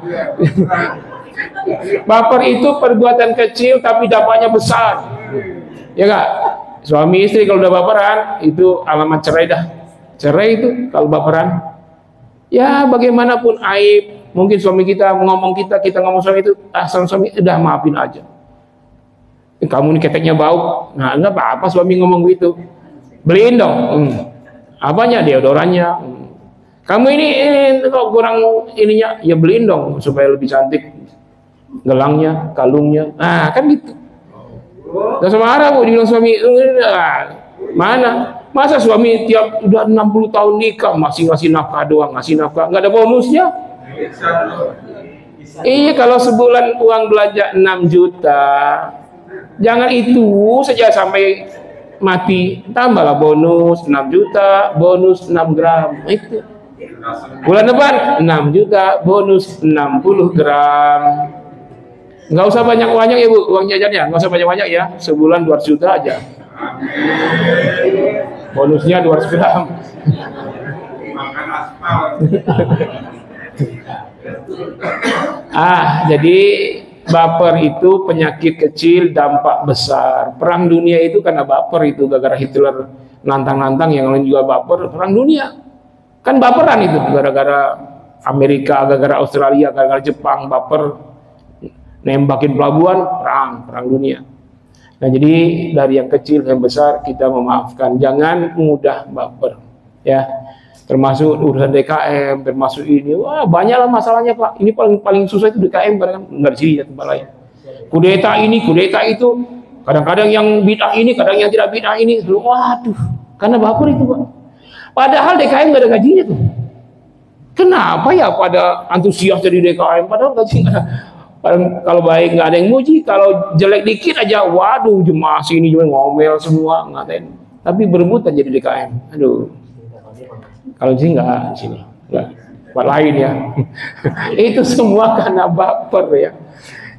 Baper itu perbuatan kecil tapi dampaknya besar. Ya enggak? Suami istri kalau udah baperan itu alamat cerai dah. Cerai itu kalau baperan. Ya bagaimanapun aib, mungkin suami kita ngomong kita ngomong suami itu, suami udah maafin aja. Kamu ini keteknya bau. Nah, enggak apa-apa suami ngomong gitu. Beliin dong. Apanya? Deodorannya. Kamu ini kok kurang ininya, ya beliin dong supaya lebih cantik. Gelangnya, kalungnya. Nah, kan gitu. Gak usah marah Bu, dibilang suami. Mana? Masa suami tiap udah 60 tahun nikah masih ngasih nafkah doang, ngasih nafkah, nggak ada bonusnya? Iya, kalau sebulan uang belanja 6 juta, jangan itu saja sampai mati, tambahlah bonus 6 juta, bonus 6 gram, itu. Bulan depan 6 juta, bonus 60 gram. Nggak usah banyak-banyak ya Bu, uang jajannya, nggak usah banyak-banyak ya, sebulan 200 juta aja. Bonusnya 200 gram. Makan aspal. Jadi baper itu penyakit kecil, dampak besar. Perang dunia itu karena baper itu, gara-gara Hitler nantang-nantang, yang lain juga baper. Perang dunia kan baperan itu, gara-gara Amerika, gara-gara Australia, gara-gara Jepang baper, nembakin pelabuhan, perang dunia. Nah, jadi dari yang kecil yang besar kita memaafkan, jangan mudah baper, ya. Termasuk urusan DKM, termasuk ini, wah banyaklah masalahnya Pak. Ini paling susah itu DKM, kadang nggak di sini ya, tempat lain. Kudeta ini, kudeta itu, kadang-kadang yang bid'ah ini, kadang yang tidak bid'ah ini. Waduh, karena baper itu Pak. Padahal DKM nggak ada gajinya tuh. Kenapa ya pada antusias jadi DKM? Padahal gaji nggak ada. Kalau baik nggak ada yang muji, kalau jelek dikit aja, waduh jemaah sini cuma ngomel semua, ngatain. Tapi berebutan jadi DKM. Aduh. Kalau di sini nggak, di sini nggak. Tempat lain ya. Itu semua karena baper ya.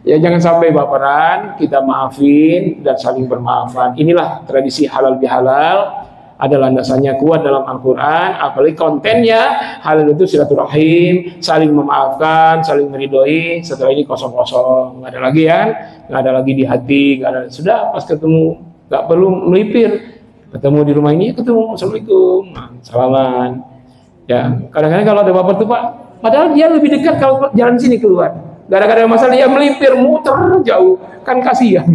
Ya jangan sampai baperan, kita maafin dan saling bermaafan. Inilah tradisi halal bihalal. ada landasannya kuat dalam Al-Quran, apalagi kontennya hal itu silaturahim, saling memaafkan, saling meridhoi. Setelah ini kosong-kosong, nggak ada lagi ya, nggak ada lagi di hati, nggak ada. Sudah pas ketemu nggak perlu melipir, ketemu di rumah ini ketemu assalamualaikum, salaman. Ya kadang-kadang kalau ada baper tuh Pak, padahal dia lebih dekat kalau jalan sini keluar. Gara-gara masalah dia melipir muter jauh, kan kasihan.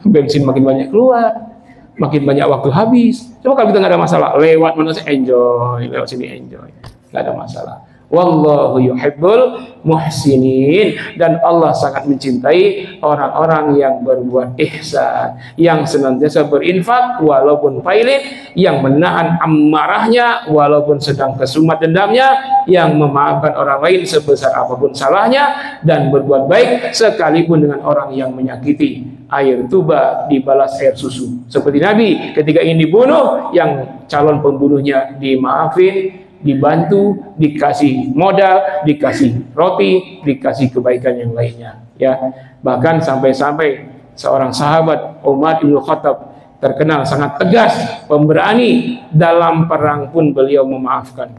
Bensin makin banyak keluar, makin banyak waktu habis. Coba kalau kita nggak ada masalah, lewat mana sih enjoy, lewat sini enjoy, nggak ada masalah. Wallahu yuhibbul muhsinin, dan Allah sangat mencintai orang-orang yang berbuat ihsan, yang senantiasa berinfak walaupun pailit, yang menahan amarahnya walaupun sedang kesumat dendamnya, yang memaafkan orang lain sebesar apapun salahnya, dan berbuat baik sekalipun dengan orang yang menyakiti. Air tuba dibalas air susu. Seperti Nabi ketika ingin dibunuh, yang calon pembunuhnya dimaafin, dibantu, dikasih modal, dikasih roti, dikasih kebaikan yang lainnya. Ya, bahkan sampai-sampai seorang sahabat Umar bin Khattab terkenal sangat tegas, pemberani, dalam perang pun beliau memaafkan.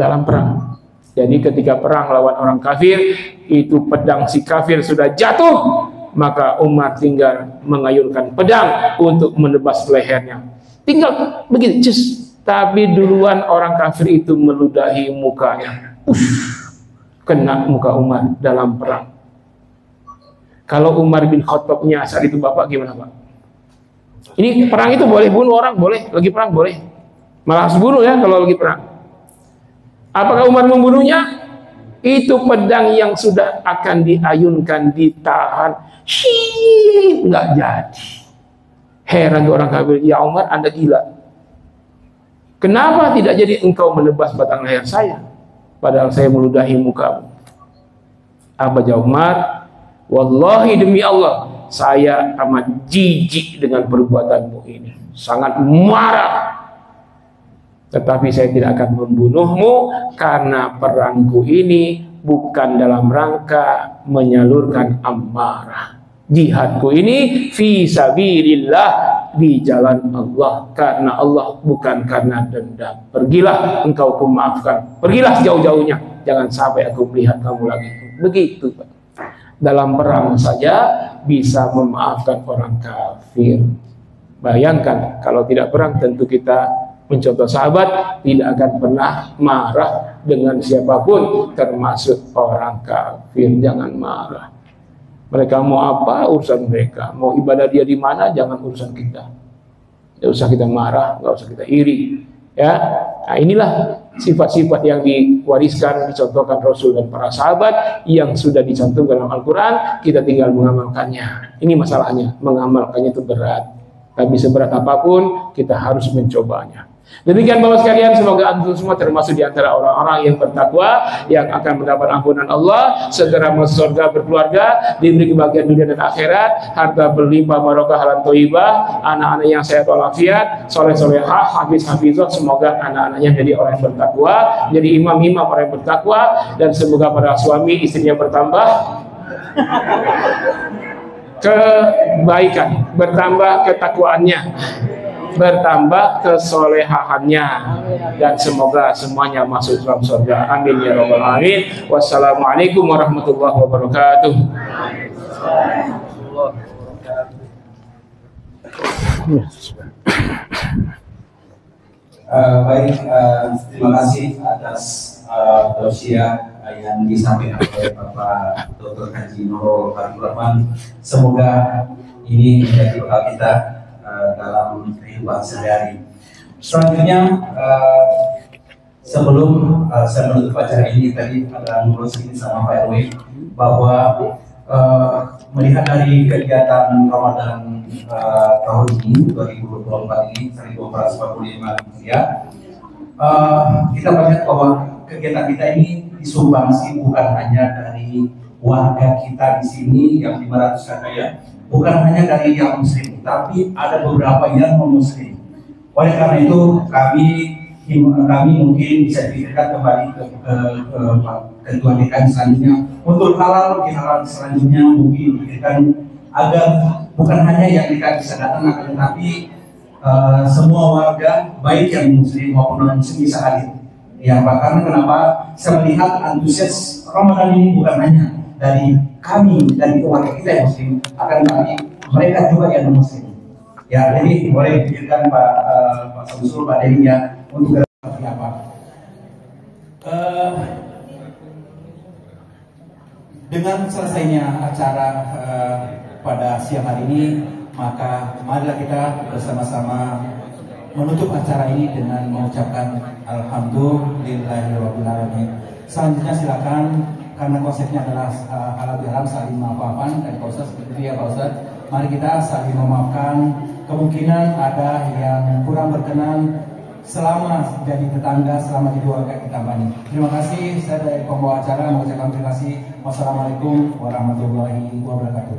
Dalam perang. Jadi ketika perang lawan orang kafir, itu pedang si kafir sudah jatuh, maka Umar tinggal mengayunkan pedang untuk menebas lehernya. Tinggal begitu, just. Tapi duluan orang kafir itu meludahi mukanya. Kena muka Umar dalam perang. Kalau Umar bin Khattabnya saat itu Bapak gimana Pak? Ini perang itu boleh bunuh orang? Boleh. Lagi perang boleh. Malah harus bunuh ya kalau lagi perang. Apakah Umar membunuhnya? Itu pedang yang sudah akan diayunkan, ditahan. Nggak jadi. Heran tuh orang kafir. Ya Umar, Anda gila. Kenapa tidak jadi engkau menebas batang leher saya, padahal saya meludahi mukamu? Apa jawab Umar? Wallahi demi Allah, saya amat jijik dengan perbuatanmu ini, sangat marah. Tetapi saya tidak akan membunuhmu karena perangku ini bukan dalam rangka menyalurkan amarah. Jihadku ini fi sabilillah, di jalan Allah, karena Allah, bukan karena dendam. Pergilah engkau kumaafkan, pergilah sejauh-jauhnya, jangan sampai aku melihat kamu lagi. Begitu Pak. Dalam perang saja bisa memaafkan orang kafir. Bayangkan kalau tidak perang, tentu kita mencontoh sahabat tidak akan pernah marah dengan siapapun, termasuk orang kafir. Jangan marah. Mereka mau apa, urusan mereka. Mau ibadah dia di mana, jangan urusan kita. Tidak usah kita marah, nggak usah kita iri. Ya, nah inilah sifat-sifat yang diwariskan, dicontohkan Rasul dan para sahabat yang sudah dicantumkan dalam Al-Quran. Kita tinggal mengamalkannya. Ini masalahnya, mengamalkannya itu berat. Tapi seberat apapun, kita harus mencobanya. Demikian Bapak sekalian, semoga antum semua termasuk di antara orang-orang yang bertakwa, yang akan mendapat ampunan Allah, segera masuk surga, berkeluarga, diberi kebahagiaan dunia dan akhirat, harta berlimpah, barokah, halal thayyibah, anak-anak yang sehat walafiat, soleh-solehah, hafiz-hafizah. Semoga anak-anaknya jadi orang yang bertakwa, jadi imam-imam orang yang bertakwa, dan semoga para suami istrinya bertambah kebaikan, bertambah ketakwaannya, bertambah kesolehaannya, dan semoga semuanya masuk dalam surga. Amin ya rabbal alamin. Wassalamualaikum warahmatullahi wabarakatuh. Baik, terima kasih atas tausiah yang disampaikan oleh Bapak Dr. Haji Nurul Habibur Rahman. Semoga ini menjadi bekal kita dalam kehidupan sehari-hari. Selanjutnya, sebelum saya menutup acara ini, tadi ada ngobrol sedikit sama Pak RW bahwa melihat dari kegiatan Ramadan tahun ini 2024 ini 1445 ya, kita melihat bahwa kegiatan kita ini disumbangsi bukan hanya dari warga kita di sini yang 500 kakak ya, bukan hanya dari yang muslim, tapi ada beberapa yang non-muslim. Oleh karena itu kami mungkin bisa dipikirkan kembali ke ketua DKM selanjutnya untuk halal di halal selanjutnya, mungkin dipikirkan agar bukan hanya yang DKM bisa datang, akan tetapi semua warga baik yang muslim maupun non muslim bisa hadir. Ya Pak, karena kenapa saya melihat antusias Ramadan ini bukan hanya dari kami, dari keluarga kita yang muslim, akan tapi mereka juga yang non muslim. Ya, jadi boleh dipikirkan Pak Samsul, Pak Dewi ya untuk seperti apa. Dengan selesainya acara pada siang hari ini, maka marilah kita bersama-sama menutup acara ini dengan mengucapkan Alhamdulillahirrahmanirrahim. Selanjutnya silakan, karena konsepnya adalah halal bihalal saling maaf-maafan dan Pak Ustaz seperti itu ya Pak Ustaz. Mari kita saling memaafkan. Kemungkinan ada yang kurang berkenan selama jadi tetangga, selama di keluarga kita Bani. Terima kasih, saya dari pembawa acara mengucapkan terima kasih. Wassalamualaikum warahmatullahi wabarakatuh.